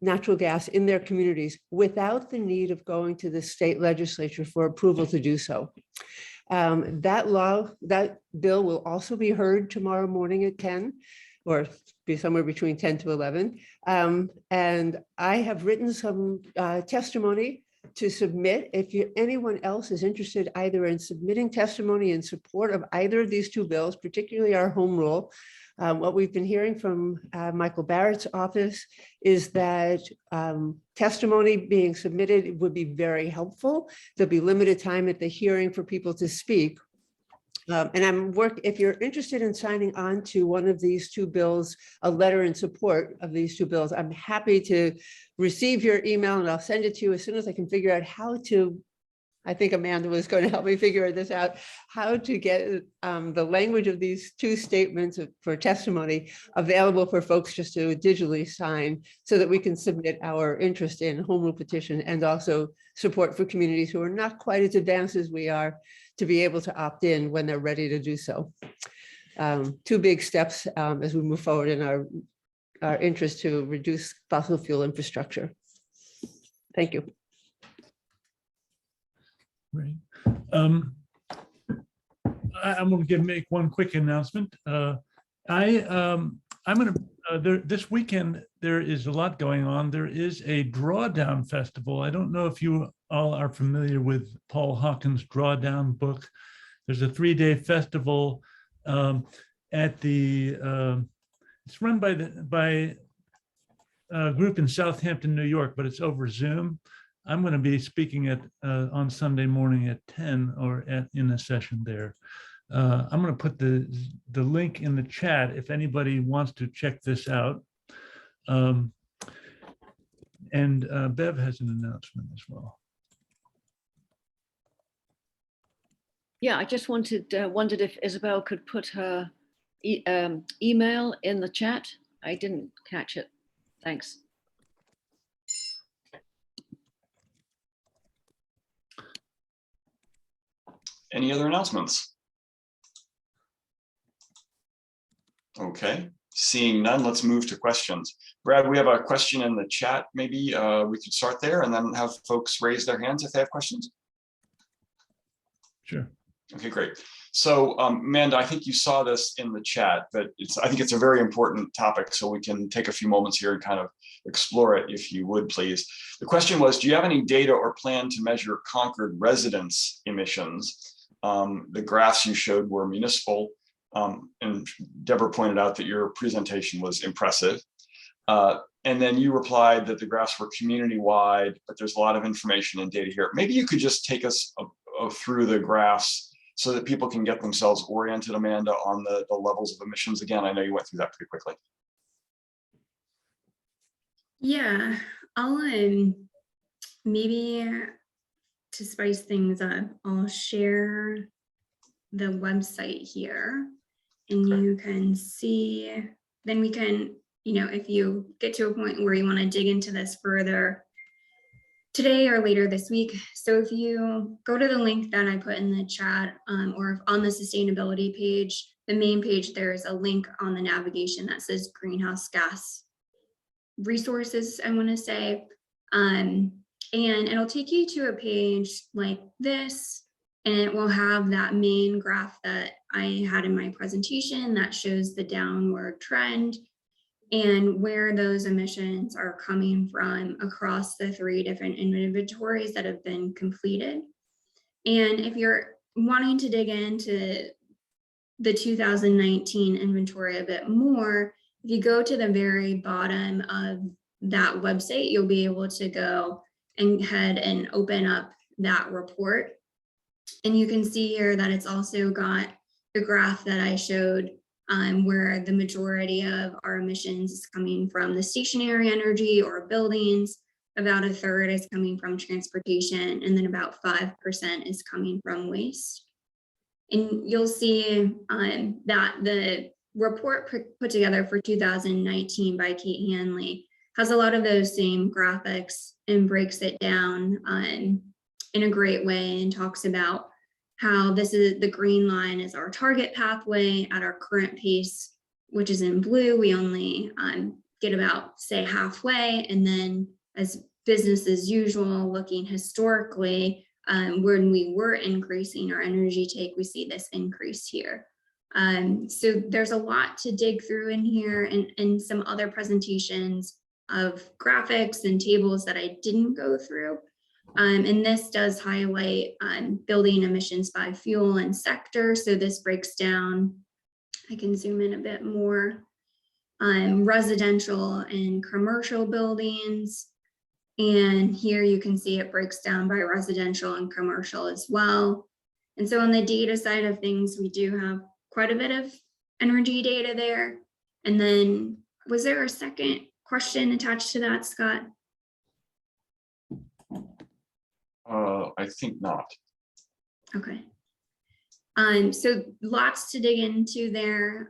natural gas in their communities without the need of going to the state legislature for approval to do so. That bill will also be heard tomorrow morning at 10, or be somewhere between 10 to 11. And I have written some testimony to submit. If anyone else is interested either in submitting testimony in support of either of these two bills, particularly our home rule, what we've been hearing from Michael Barrett's office is that testimony being submitted would be very helpful. There'll be limited time at the hearing for people to speak. And if you're interested in signing on to one of these two bills, a letter in support of these two bills, I'm happy to receive your email and I'll send it to you as soon as I can figure out how to. I think Amanda was going to help me figure this out, how to get the language of these two statements for testimony available for folks just to digitally sign so that we can submit our interest in home rule petition and also support for communities who are not quite as advanced as we are to be able to opt in when they're ready to do so. Two big steps as we move forward in our interest to reduce fossil fuel infrastructure. Thank you. Right. I'm going to make one quick announcement. This weekend, there is a lot going on. There is a Drawdown Festival. I don't know if you all are familiar with Paul Hawkins' Drawdown book. There's a 3-day festival at the, it's run by a group in Southampton, New York, but it's over Zoom. I'm going to be speaking on Sunday morning at 10 or in a session there. I'm going to put the link in the chat if anybody wants to check this out. And Bev has an announcement as well. Yeah, I just wondered if Isabel could put her email in the chat. I didn't catch it. Thanks. Any other announcements? Okay, seeing none, let's move to questions. Brad, we have a question in the chat. Maybe we could start there and then have folks raise their hands if they have questions. Sure. Okay, great. So Amanda, I think you saw this in the chat, but I think it's a very important topic, so we can take a few moments here and kind of explore it, if you would, please. The question was, do you have any data or plan to measure Concord residents' emissions? The graphs you showed were municipal And Deborah pointed out that your presentation was impressive. And then you replied that the graphs were community-wide, but there's a lot of information and data here. Maybe you could just take us through the graphs so that people can get themselves oriented, Amanda, on the levels of emissions. Again, I know you went through that pretty quickly. Yeah, I'll maybe to spice things up, I'll share the website here and you can see, then we can, if you get to a point where you want to dig into this further today or later this week. So if you go to the link that I put in the chat or on the sustainability page, the main page, there's a link on the navigation that says greenhouse gas resources, I want to say. And it'll take you to a page like this, and it will have that main graph that I had in my presentation that shows the downward trend and where those emissions are coming from across the 3 different inventories that have been completed. And if you're wanting to dig into the 2019 inventory a bit more, if you go to the very bottom of that website, you'll be able to go and head and open up that report. And you can see here that it's also got the graph that I showed where the majority of our emissions is coming from the stationary energy or buildings, about 1/3 is coming from transportation, and then about 5% is coming from waste. And you'll see that the report put together for 2019 by Kate Hanley has a lot of those same graphics and breaks it down in a great way and talks about how this is the green line is our target pathway at our current pace, which is in blue. We only get about, say, halfway. And then as business as usual, looking historically, when we were increasing our energy take, we see this increase here. So there's a lot to dig through in here and some other presentations of graphics and tables that I didn't go through. And this does highlight building emissions by fuel and sector. So this breaks down, I can zoom in a bit more, residential and commercial buildings. And here you can see it breaks down by residential and commercial as well. And so on the data side of things, we do have quite a bit of energy data there. And then was there a second question attached to that, Scott? I think not. Okay. So lots to dig into there.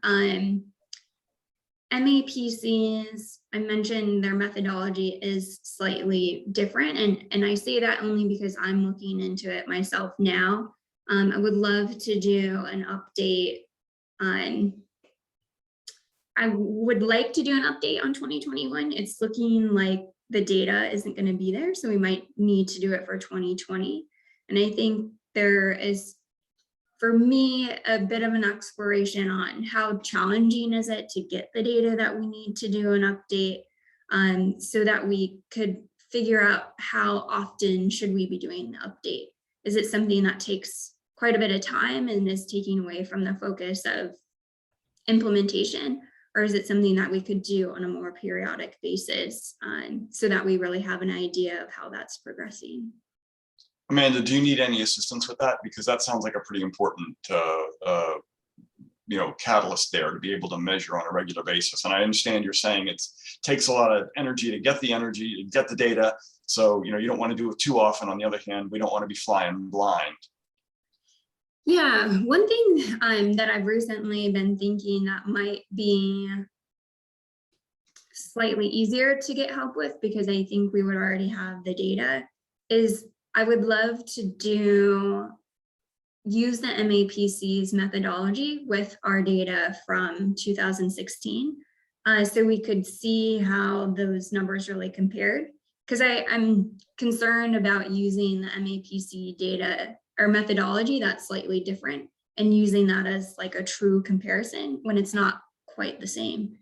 MAPCs, I mentioned their methodology is slightly different. And I say that only because I'm looking into it myself now. I would love to do an update on, I would like to do an update on 2021. It's looking like the data isn't going to be there, so we might need to do it for 2020. And I think there is, for me, a bit of an exploration on how challenging is it to get the data that we need to do an update, so that we could figure out how often should we be doing the update. Is it something that takes quite a bit of time and is taking away from the focus of implementation? Or is it something that we could do on a more periodic basis so that we really have an idea of how that's progressing? Amanda, do you need any assistance with that? Because that sounds like a pretty important catalyst there to be able to measure on a regular basis. And I understand you're saying it takes a lot of energy to get the energy, to get the data. So, you don't want to do it too often. On the other hand, we don't want to be flying blind. Yeah, one thing that I've recently been thinking that might be slightly easier to get help with, because I think we would already have the data, is I would love to use the MAPC's methodology with our data from 2016, so we could see how those numbers really compared. Because I'm concerned about using the MAPC data or methodology that's slightly different and using that as like a true comparison when it's not quite the same.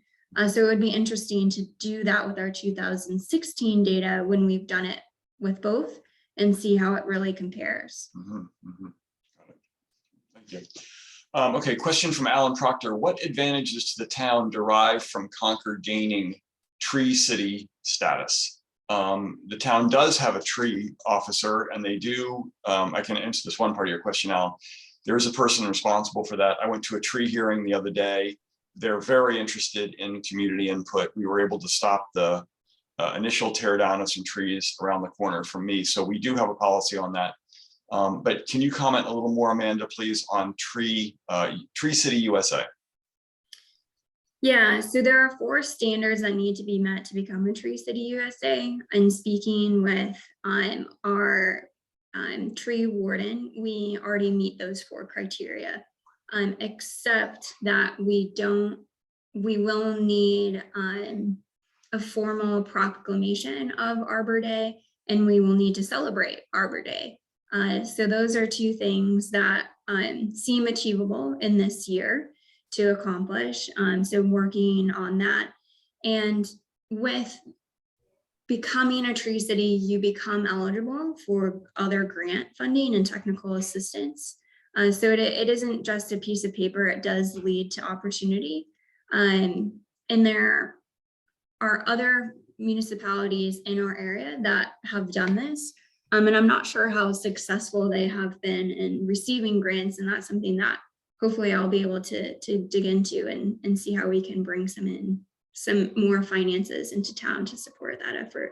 So it would be interesting to do that with our 2016 data when we've done it with both and see how it really compares. Got it. Thank you. Okay, question from Alan Proctor. What advantages to the town derive from Concord gaining tree city status? The town does have a tree officer, and they do, I can answer this one part of your question, Alan. There is a person responsible for that. I went to a tree hearing the other day. They're very interested in community input. We were able to stop the initial tear down of some trees around the corner from me. So we do have a policy on that. But can you comment a little more, Amanda, please, on Tree City USA? Yeah, so there are 4 standards that need to be met to become a Tree City USA. And speaking with our tree warden, we already meet those 4 criteria, except that we will need a formal proclamation of Arbor Day, and we will need to celebrate Arbor Day. So those are 2 things that seem achievable in this year to accomplish. So working on that. And with becoming a Tree City, you become eligible for other grant funding and technical assistance. So it isn't just a piece of paper, it does lead to opportunity. And there are other municipalities in our area that have done this. And I'm not sure how successful they have been in receiving grants, and that's something that hopefully I'll be able to dig into and see how we can bring some more finances into town to support that effort.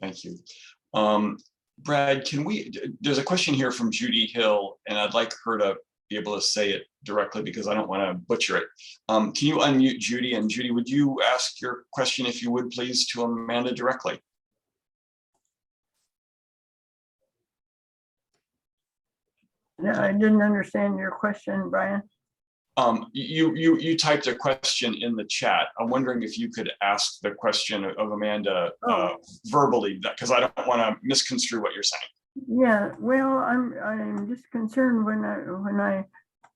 Thank you. Brad, there's a question here from Judy Hill, and I'd like her to be able to say it directly because I don't want to butcher it. Can you unmute Judy? And Judy, would you ask your question, if you would, please, to Amanda directly? No, I didn't understand your question, Brian. You typed a question in the chat. I'm wondering if you could ask the question of Amanda verbally, because I don't want to misconstrue what you're saying. Yeah, well, I'm just concerned when I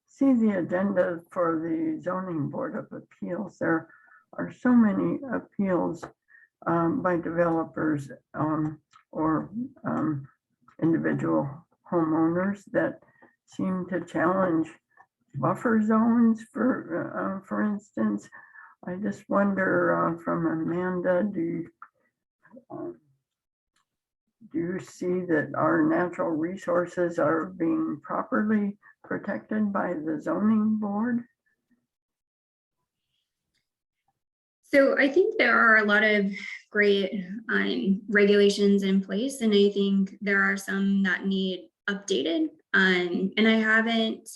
see the agenda for the Zoning Board of Appeals. There are so many appeals by developers or individual homeowners that seem to challenge buffer zones, for instance. I just wonder from Amanda, do you see that our natural resources are being properly protected by the zoning board? So I think there are a lot of great regulations in place, and I think there are some that need updated. And I haven't,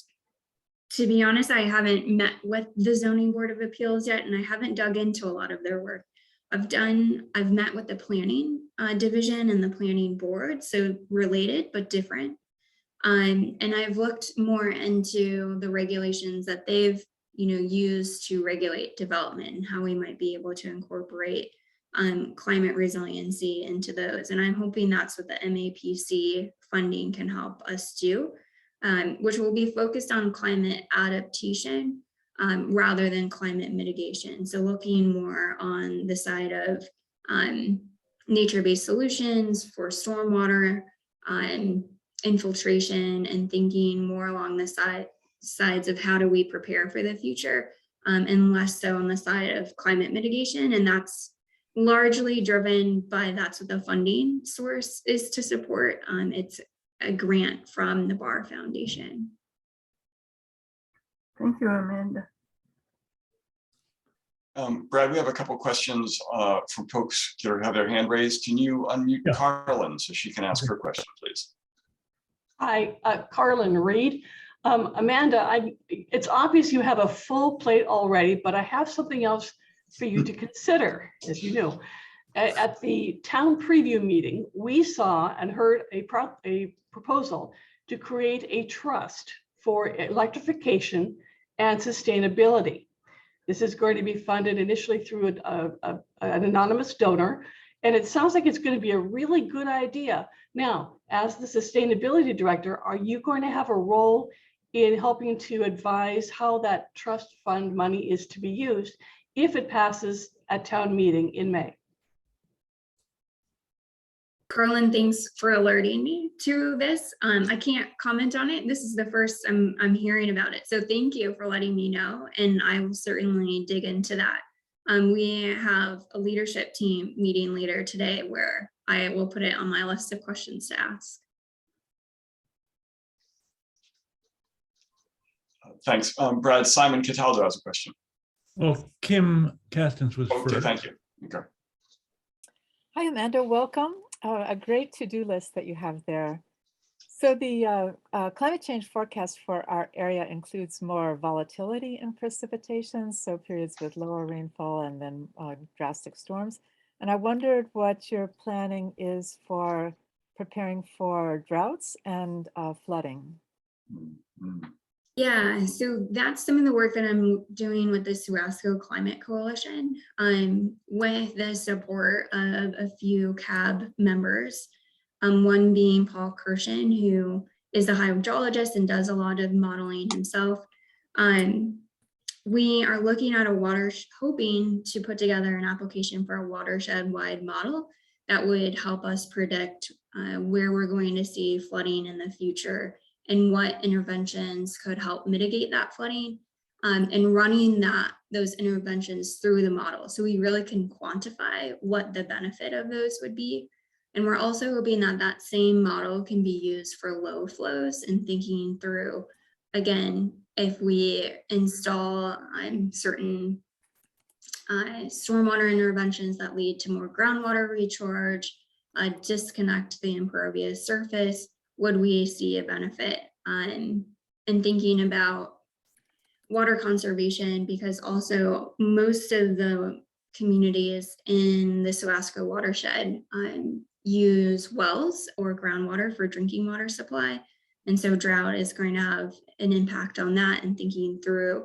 to be honest, I haven't met with the Zoning Board of Appeals yet, and I haven't dug into a lot of their work. I've met with the planning division and the planning board, so related but different. And I've looked more into the regulations that they've used to regulate development and how we might be able to incorporate climate resiliency into those. And I'm hoping that's what the MAPC funding can help us do, which will be focused on climate adaptation rather than climate mitigation. So looking more on the side of nature-based solutions for stormwater infiltration, and thinking more along the sides of how do we prepare for the future, and less so on the side of climate mitigation. And that's largely driven by, that's what the funding source is to support. It's a grant from the Barr Foundation. Thank you, Amanda. Brad, we have a couple questions from folks that have their hand raised. Can you unmute Carlin so she can ask her question, please? Hi, Carlin Reed. Amanda, it's obvious you have a full plate already, but I have something else for you to consider, as you know. At the town preview meeting, we saw and heard a proposal to create a trust for electrification and sustainability. This is going to be funded initially through an anonymous donor, and it sounds like it's going to be a really good idea. Now, as the sustainability director, are you going to have a role in helping to advise how that trust fund money is to be used if it passes at town meeting in May? Carlin, thanks for alerting me to this. I can't comment on it. This is the first I'm hearing about it. So thank you for letting me know, and I will certainly dig into that. We have a leadership team meeting later today where I will put it on my list of questions to ask. Thanks. Brad, Simon Cataldo has a question. Well, Kim Castens was Okay, first. thank you. Okay. Hi, Amanda, welcome. A great to-do list that you have there. So the climate change forecast for our area includes more volatility in precipitation, so periods with lower rainfall and then drastic storms. And I wondered what your planning is for preparing for droughts and flooding. Yeah, so that's some of the work that I'm doing with the Suasco Climate Coalition, with the support of a few CAB members, one being Paul Kirshen, who is a hydrologist and does a lot of modeling himself. We are looking at hoping to put together an application for a watershed-wide model that would help us predict where we're going to see flooding in the future and what interventions could help mitigate that flooding, and running those interventions through the model. So we really can quantify what the benefit of those would be. And we're also hoping that that same model can be used for low flows and thinking through, again, if we install certain stormwater interventions that lead to more groundwater recharge, disconnect the impervious surface, would we see a benefit? And thinking about water conservation, because also most of the communities in the Suasco watershed use wells or groundwater for drinking water supply. And so drought is going to have an impact on that, and thinking through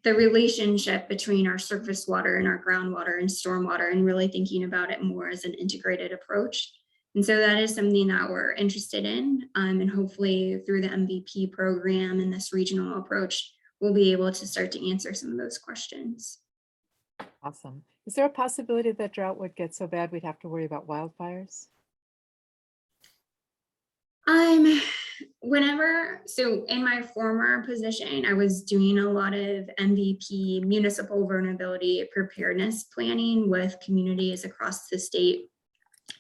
the relationship between our surface water and our groundwater and stormwater, and really thinking about it more as an integrated approach. And so that is something that we're interested in, and hopefully through the MVP program and this regional approach, we'll be able to start to answer some of those questions. Awesome. Is there a possibility that drought would get so bad we'd have to worry about wildfires? So in my former position, I was doing a lot of MVP, municipal vulnerability preparedness planning with communities across the state.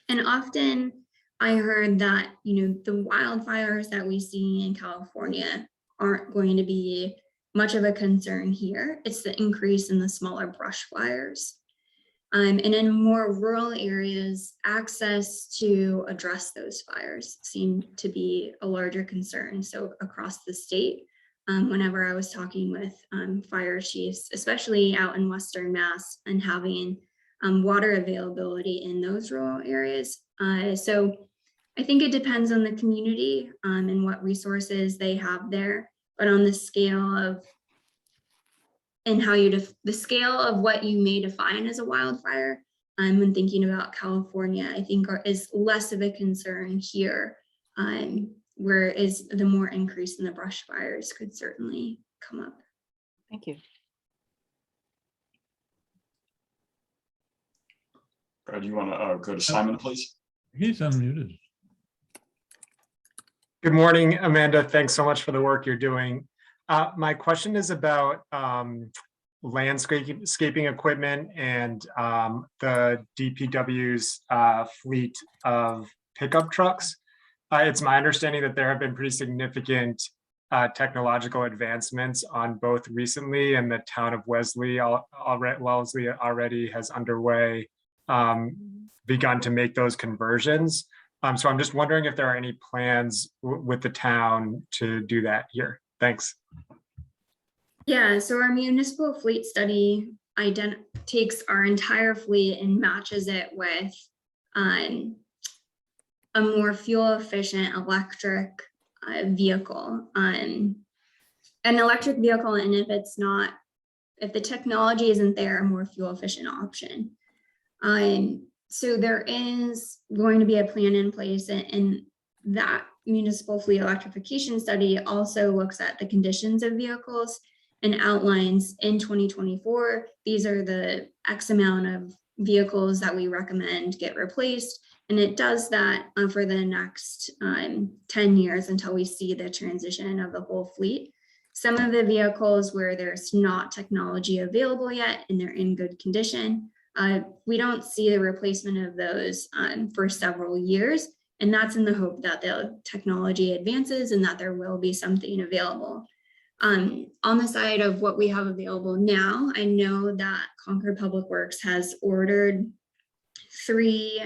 And often I heard that, the wildfires that we see in California aren't going to be much of a concern here. It's the increase in the smaller brush fires. And in more rural areas, access to address those fires seem to be a larger concern. So across the state, whenever I was talking with fire chiefs, especially out in Western Mass, and having water availability in those rural areas. So I think it depends on the community and what resources they have there, but on the scale of, and how the scale of what you may define as a wildfire, when thinking about California, I think is less of a concern here, whereas the more increase in the brush fires could certainly come up. Thank you. Brad, you want to go to Simon, please? He's unmuted. Good morning, Amanda. Thanks so much for the work you're doing. My question is about landscaping equipment and the DPW's fleet of pickup trucks. It's my understanding that there have been pretty significant technological advancements on both recently, and the town of Wellesley already has underway begun to make those conversions. So I'm just wondering if there are any plans with the town to do that here. Thanks. Yeah, so our municipal fleet study takes our entire fleet and matches it with a more fuel efficient electric vehicle. An electric vehicle, and if the technology isn't there, a more fuel efficient option. So there is going to be a plan in place, and that municipal fleet electrification study also looks at the conditions of vehicles and outlines in 2024, these are the X amount of vehicles that we recommend get replaced. And it does that for the next 10 years until we see the transition of the whole fleet. Some of the vehicles where there's not technology available yet and they're in good condition, we don't see the replacement of those for several years. And that's in the hope that the technology advances and that there will be something available. On the side of what we have available now, I know that Concord Public Works has ordered three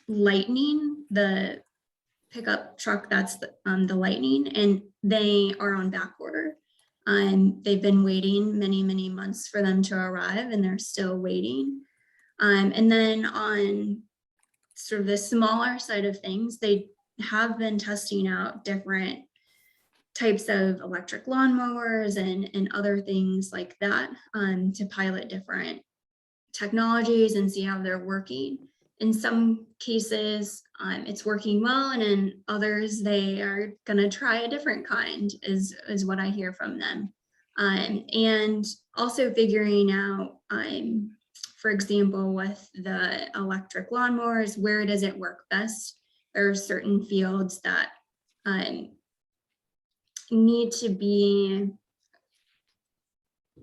Lightning, the pickup truck that's the Lightning, and they are on back order. They've been waiting many months for them to arrive, and they're still waiting. And then on sort of the smaller side of things, they have been testing out different types of electric lawnmowers and other things like that to pilot different technologies and see how they're working. In some cases, it's working well, and in others, they are going to try a different kind, is what I hear from them. And also figuring out, for example, with the electric lawnmowers, where does it work best? There are certain fields that need to be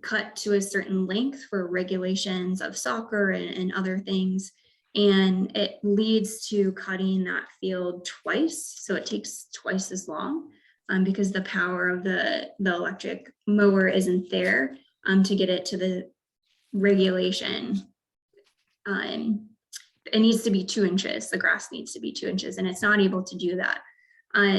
cut to a certain length for regulations of soccer and other things. And it leads to cutting that field twice. So it takes twice as long because the power of the electric mower isn't there to get it to the regulation. It needs to be 2 inches. The grass needs to be 2 inches, and it's not able to do that.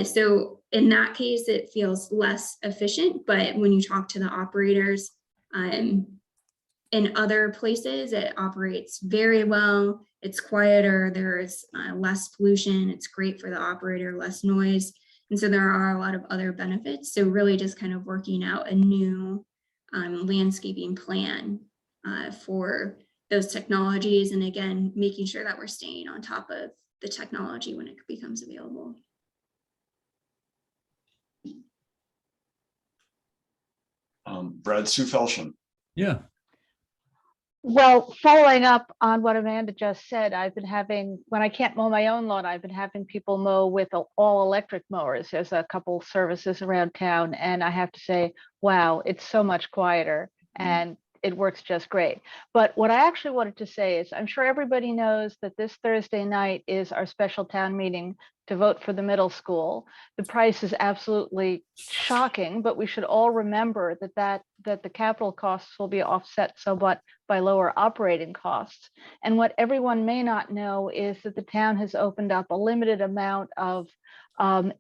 So in that case, it feels less efficient. But when you talk to the operators in other places, it operates very well. It's quieter. There's less pollution. It's great for the operator, less noise. And so there are a lot of other benefits. So really just kind of working out a new landscaping plan for those technologies. And again, making sure that we're staying on top of the technology when it becomes available. Brad Sue Felshen. Yeah. Well, following up on what Amanda just said, I've been having, when I can't mow my own lawn, I've been having people mow with all electric mowers. There's a couple services around town, and I have to say, wow, it's so much quieter and it works just great. But what I actually wanted to say is, I'm sure everybody knows that this Thursday night is our special town meeting to vote for the middle school. The price is absolutely shocking, but we should all remember that the capital costs will be offset somewhat by lower operating costs. And what everyone may not know is that the town has opened up a limited amount of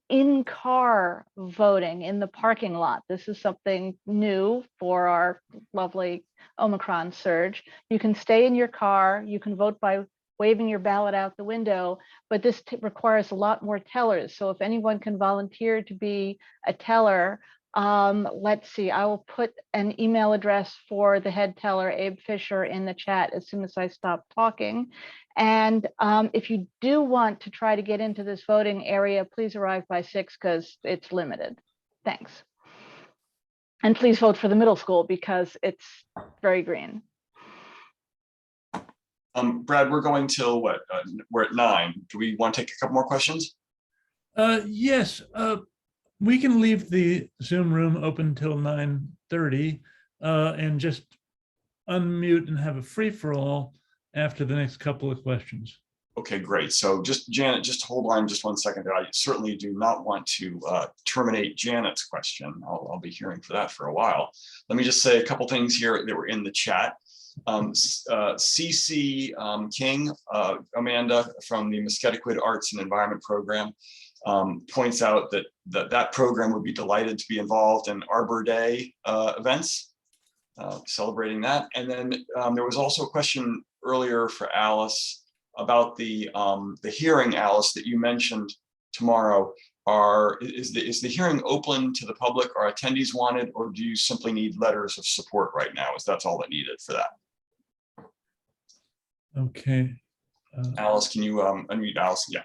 in-car voting in the parking lot. This is something new for our lovely Omicron surge. You can stay in your car, you can vote by waving your ballot out the window, but this requires a lot more tellers. So if anyone can volunteer to be a teller, let's see, I will put an email address for the head teller, Abe Fisher, in the chat as soon as I stop talking. And if you do want to try to get into this voting area, please arrive by 6 because it's limited. Thanks. And please vote for the middle school because it's very green. Brad, we're going till what? We're at 9. Do we want to take a couple more questions? Yes, we can leave the Zoom room open till 9:30 and just unmute and have a free-for-all after the next couple of questions. Okay, great. So just Janet, just hold on just 1 second. I certainly do not want to terminate Janet's question. I'll be hearing for that for a while. Let me just say a couple things here that were in the chat. CC King, Amanda from the Musketequid Arts and Environment Program, points out that that program would be delighted to be involved in Arbor Day events, celebrating that. And then there was also a question earlier for Alice about the hearing, Alice, that you mentioned tomorrow. Is the hearing open to the public? Are attendees wanted, or do you simply need letters of support right now? That's all that needed for that? Okay. Alice, can you unmute Alice? Yeah.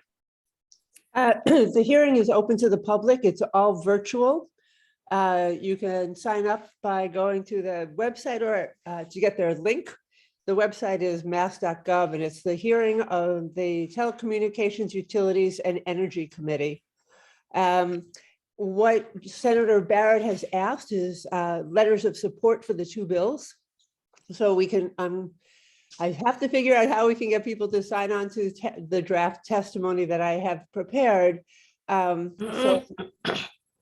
The hearing is open to the public. It's all virtual. You can sign up by going to the website or to get their link. the website is mass.gov, and it's the hearing of the Telecommunications, Utilities, and Energy Committee. What Senator Barrett has asked is letters of support for the two bills. So we can, I have to figure out how we can get people to sign on to the draft testimony that I have prepared. So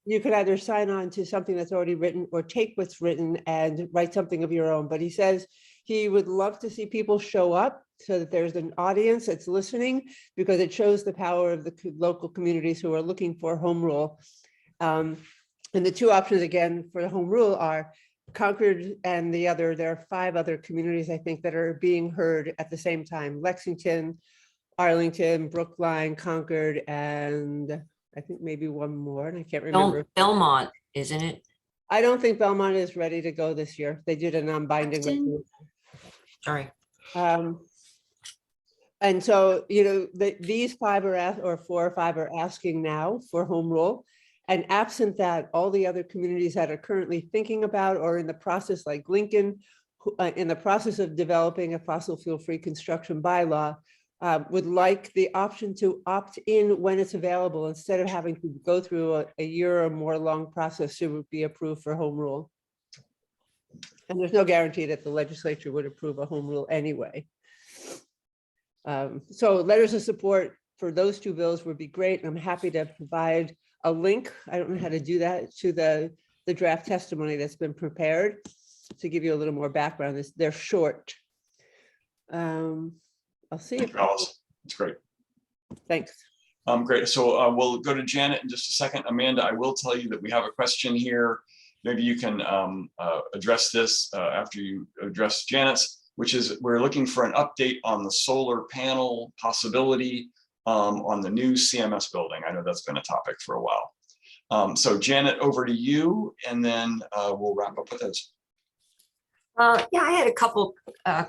you could either sign on to something that's already written or take what's written and write something of your own. But he says he would love to see people show up so that there's an audience that's listening, because it shows the power of the local communities who are looking for home rule. And the two options again for the home rule are Concord and there are 5 other communities, I think, that are being heard at the same time: Lexington, Arlington, Brookline, Concord, and I think maybe one more, and I can't remember. Belmont, isn't it? I don't think Belmont is ready to go this year. They did a non-binding. Sorry. And so, you know, these 5 or 4 or 5 are asking now for home rule. And absent that, all the other communities that are currently thinking about or in the process, like Lincoln, in the process of developing a fossil fuel-free construction bylaw, would like the option to opt in when it's available, instead of having to go through a year or more long process to be approved for home rule. And there's no guarantee that the legislature would approve a home rule anyway. So letters of support for those 2 bills would be great. I'm happy to provide a link. I don't know how to do that, to the draft testimony that's been prepared, to give you a little more background. They're short. I'll see if Alice, that's great. Thanks. Great. So we'll go to Janet in just a second. Amanda, I will tell you that we have a question here. Maybe you can address this after you address Janet's, which is, we're looking for an update on the solar panel possibility on the new CMS building. I know that's been a topic for a while. So Janet, over to you, and then we'll wrap up with those. Yeah, I had a couple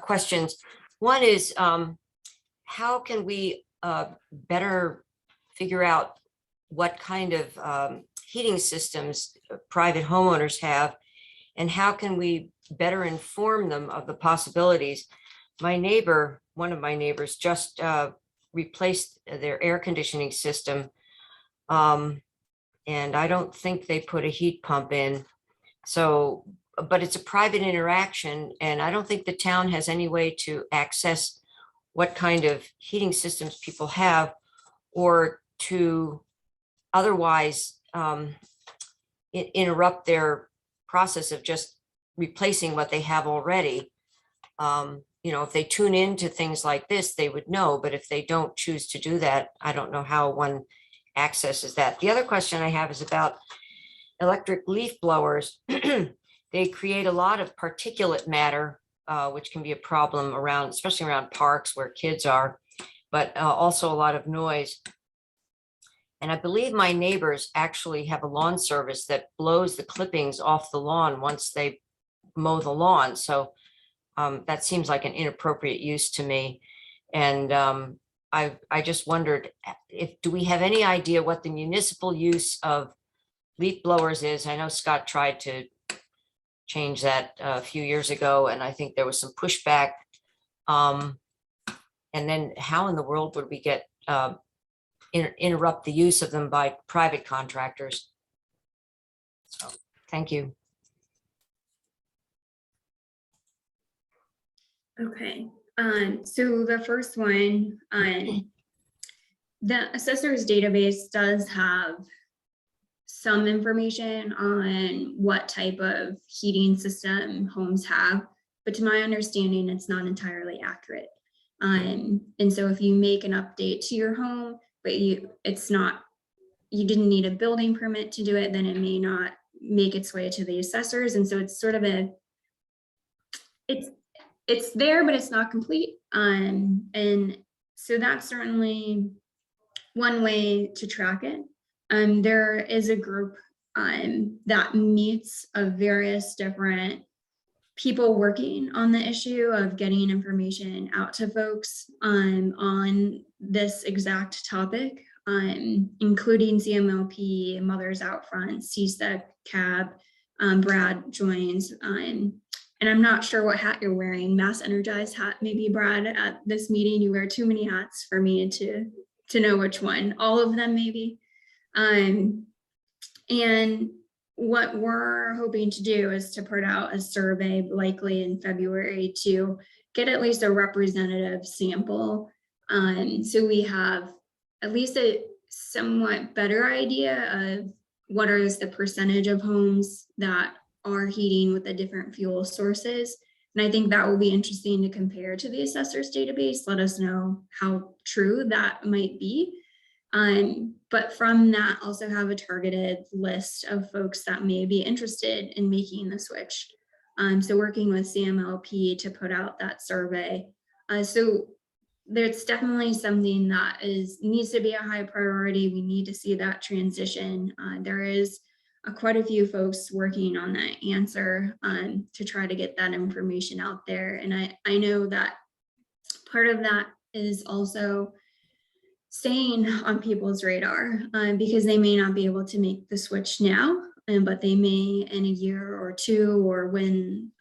questions. One is, how can we better figure out what kind of heating systems private homeowners have, and how can we better inform them of the possibilities? My neighbor, one of my neighbors, just replaced their air conditioning system, and I don't think they put a heat pump in. So, but it's a private interaction, and I don't think the town has any way to access what kind of heating systems people have, or to otherwise interrupt their process of just replacing what they have already. You know, if they tune into things like this, they would know, but if they don't choose to do that, I don't know how one accesses that. The other question I have is about electric leaf blowers. They create a lot of particulate matter, which can be a problem around, especially around parks where kids are, but also a lot of noise. And I believe my neighbors actually have a lawn service that blows the clippings off the lawn once they mow the lawn. So that seems like an inappropriate use to me. And I just wondered, do we have any idea what the municipal use of leaf blowers is? I know Scott tried to change that a few years ago, and I think there was some pushback. And then how in the world would we get interrupt the use of them by private contractors? So, thank you. Okay, so the first one, the assessor's database does have some information on what type of heating system homes have, but to my understanding, it's not entirely accurate. And so if you make an update to your home, but you didn't need a building permit to do it, then it may not make its way to the assessors. And so it's sort of it's there, but it's not complete. And so that's certainly one way to track it. There is a group that meets of various different people working on the issue of getting information out to folks on this exact topic, including CMLP, Mothers Out Front, CSEC, CAB, Brad joins, and I'm not sure what hat you're wearing, Mass Energized hat, maybe Brad, at this meeting. You wear too many hats for me to know which one, all of them maybe. And what we're hoping to do is to put out a survey likely in February to get at least a representative sample. So we have at least a somewhat better idea of what is the percentage of homes that are heating with the different fuel sources. And I think that will be interesting to compare to the assessor's database. Let us know how true that might be. But from that, also have a targeted list of folks that may be interested in making the switch. So working with CMLP to put out that survey. So there's definitely something that needs to be a high priority. We need to see that transition. There is quite a few folks working on that answer to try to get that information out there. And I know that part of that is also staying on people's radar because they may not be able to make the switch now, but they may in a year or two, or when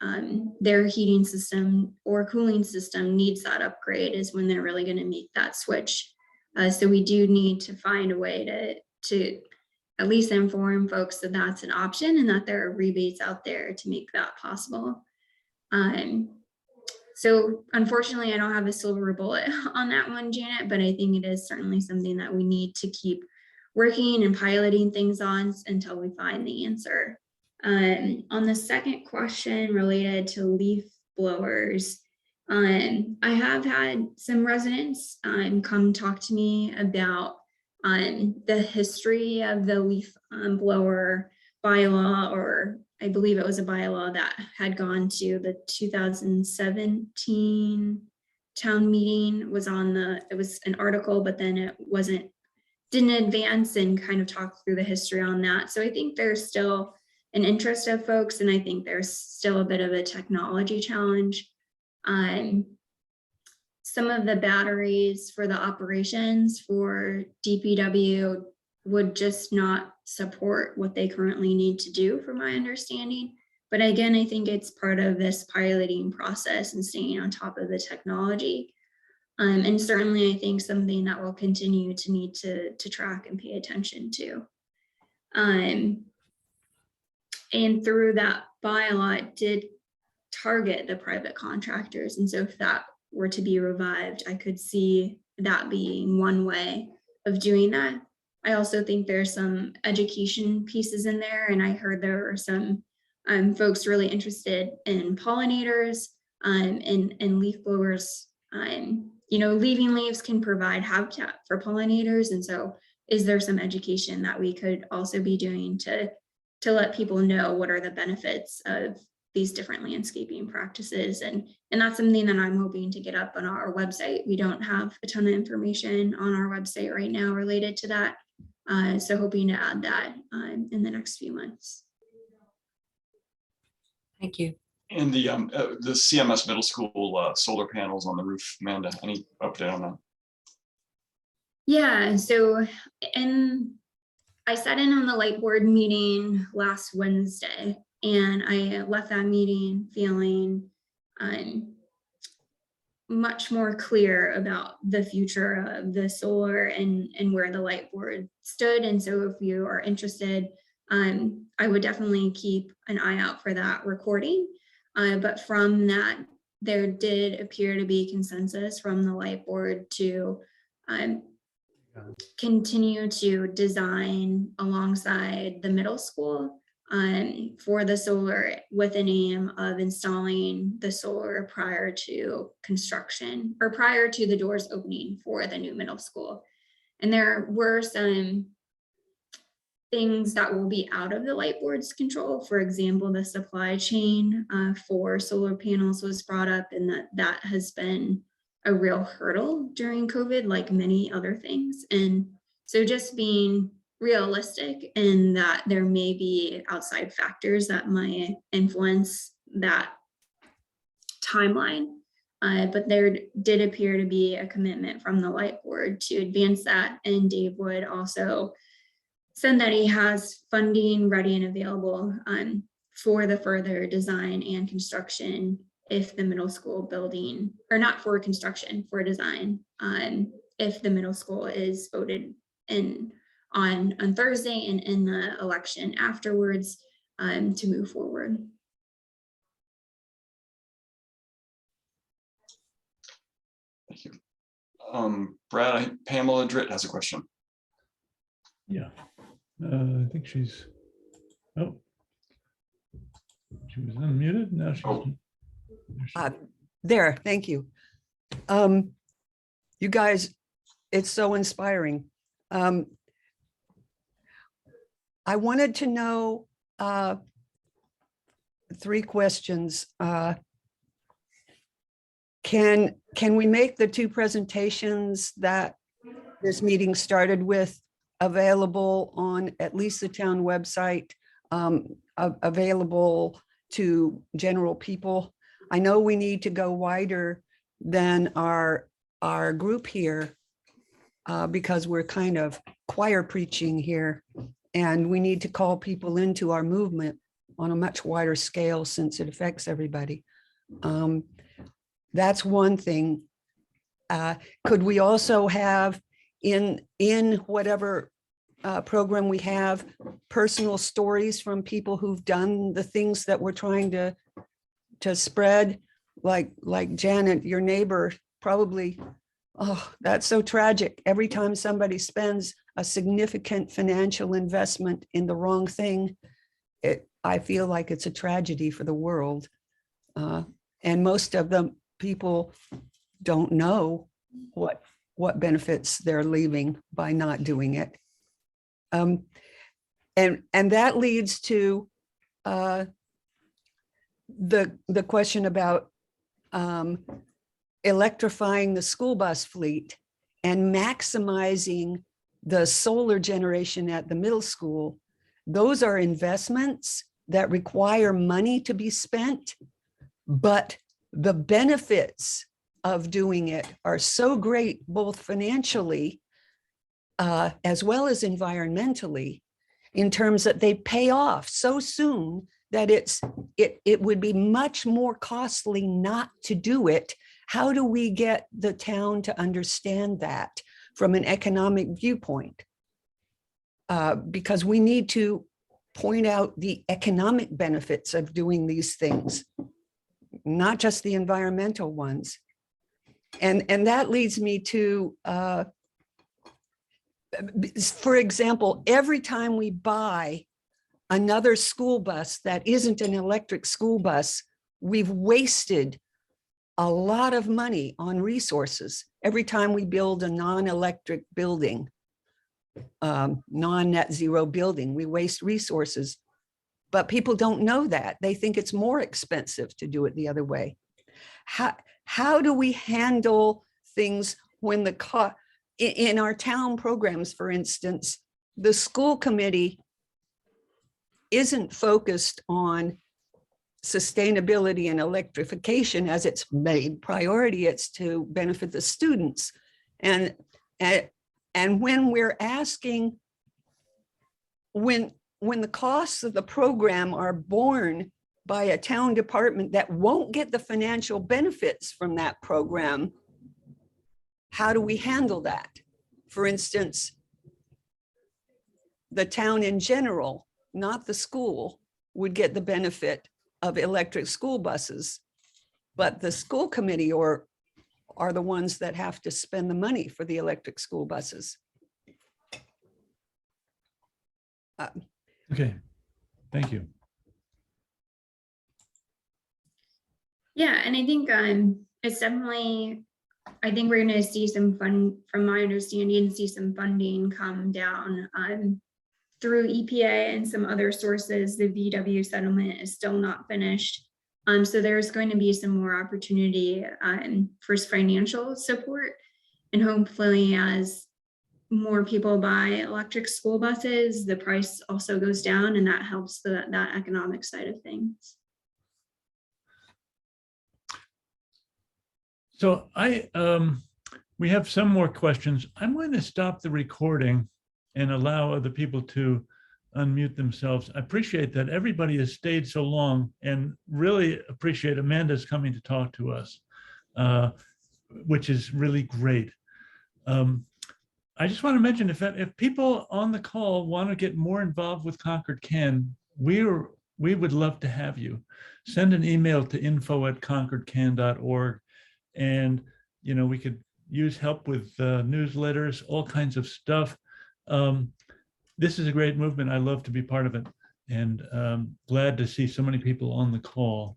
their heating system or cooling system needs that upgrade is when they're really going to make that switch. So we do need to find a way to at least inform folks that that's an option and that there are rebates out there to make that possible. So unfortunately, I don't have a silver bullet on that one, Janet, but I think it is certainly something that we need to keep working and piloting things on until we find the answer. On the second question related to leaf blowers, I have had some residents come talk to me about the history of the leaf blower bylaw, or I believe it was a bylaw that had gone to the 2017 town meeting. It was an article, but then it didn't advance, and kind of talk through the history on that. So I think there's still an interest of folks, and I think there's still a bit of a technology challenge. Some of the batteries for the operations for DPW would just not support what they currently need to do, from my understanding. But again, I think it's part of this piloting process and staying on top of the technology. And certainly I think something that we'll continue to need to track and pay attention to. And through that bylaw, it did target the private contractors. And so if that were to be revived, I could see that being one way of doing that. I also think there's some education pieces in there, and I heard there were some folks really interested in pollinators and leaf blowers. Leaving leaves can provide habitat for pollinators, and so is there some education that we could also be doing to let people know what are the benefits of these different landscaping practices? And that's something that I'm hoping to get up on our website. We don't have a ton of information on our website right now related to that. So hoping to add that in the next few months. Thank you. And the CMS middle school solar panels on the roof, Amanda, any update on that? Yeah, so I sat in on the light board meeting last Wednesday, and I left that meeting feeling much more clear about the future of the solar and where the light board stood. And so if you are interested, I would definitely keep an eye out for that recording. But from that, there did appear to be consensus from the light board to continue to design alongside the middle school for the solar, with an aim of installing the solar prior to construction, or prior to the doors opening for the new middle school. And there were some things that will be out of the light board's control. For example, the supply chain for solar panels was brought up, and that has been a real hurdle during COVID, like many other things. And so just being realistic in that there may be outside factors that might influence that timeline. But there did appear to be a commitment from the light board to advance that. And Dave Wood also said that he has funding ready and available for the further design and construction if the middle school building, or not for construction, for design, if the middle school is voted in on Thursday and in the election afterwards, to move forward. Thank you. Brad, Pamela Dritt has a question. Yeah, I think she's, oh, she was unmuted. Now she's. There, thank you. You guys, it's so inspiring. I wanted to know 3 questions. Can we make the 2 presentations that this meeting started with available on at least the town website, available to general people? I know we need to go wider than our group here because we're kind of choir preaching here, and we need to call people into our movement on a much wider scale since it affects everybody. That's one thing. Could we also have in whatever program we have, personal stories from people who've done the things that we're trying to spread, like Janet, your neighbor, probably, oh, that's so tragic. Every time somebody spends a significant financial investment in the wrong thing, I feel like it's a tragedy for the world. And most of them people don't know what benefits they're leaving by not doing it. And that leads to the question about electrifying the school bus fleet and maximizing the solar generation at the middle school. Those are investments that require money to be spent, but the benefits of doing it are so great, both financially as well as environmentally, in terms that they pay off so soon that it would be much more costly not to do it. How do we get the town to understand that from an economic viewpoint? Because we need to point out the economic benefits of doing these things, not just the environmental ones. And that leads me to, for example, every time we buy another school bus that isn't an electric school bus, we've wasted a lot of money on resources. Every time we build a non-electric building, non-net zero building, we waste resources. But people don't know that. They think it's more expensive to do it the other way. How do we handle things when in our town programs, for instance, the school committee isn't focused on sustainability and electrification as its main priority? It's to benefit the students. And when we're asking, when the costs of the program are borne by a town department that won't get the financial benefits from that program, how do we handle that? For instance, the town in general, not the school, would get the benefit of electric school buses, but the school committee are the ones that have to spend the money for the electric school buses. Okay, thank you. Yeah, and I think it's definitely, I think we're going to see some fun, from my understanding, see some funding come down through EPA and some other sources. The VW settlement is still not finished. So there's going to be some more opportunity for financial support. And hopefully as more people buy electric school buses, the price also goes down, and that helps that economic side of things. So we have some more questions. I'm going to stop the recording and allow other people to unmute themselves. I appreciate that everybody has stayed so long, and really appreciate Amanda's coming to talk to us, which is really great. I just want to mention, if people on the call want to get more involved with ConcordCAN, we would love to have you. Send an email to info@concordcan.org, and we could use help with newsletters, all kinds of stuff. This is a great movement. I love to be part of it, and glad to see so many people on the call.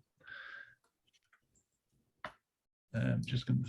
I'm just going to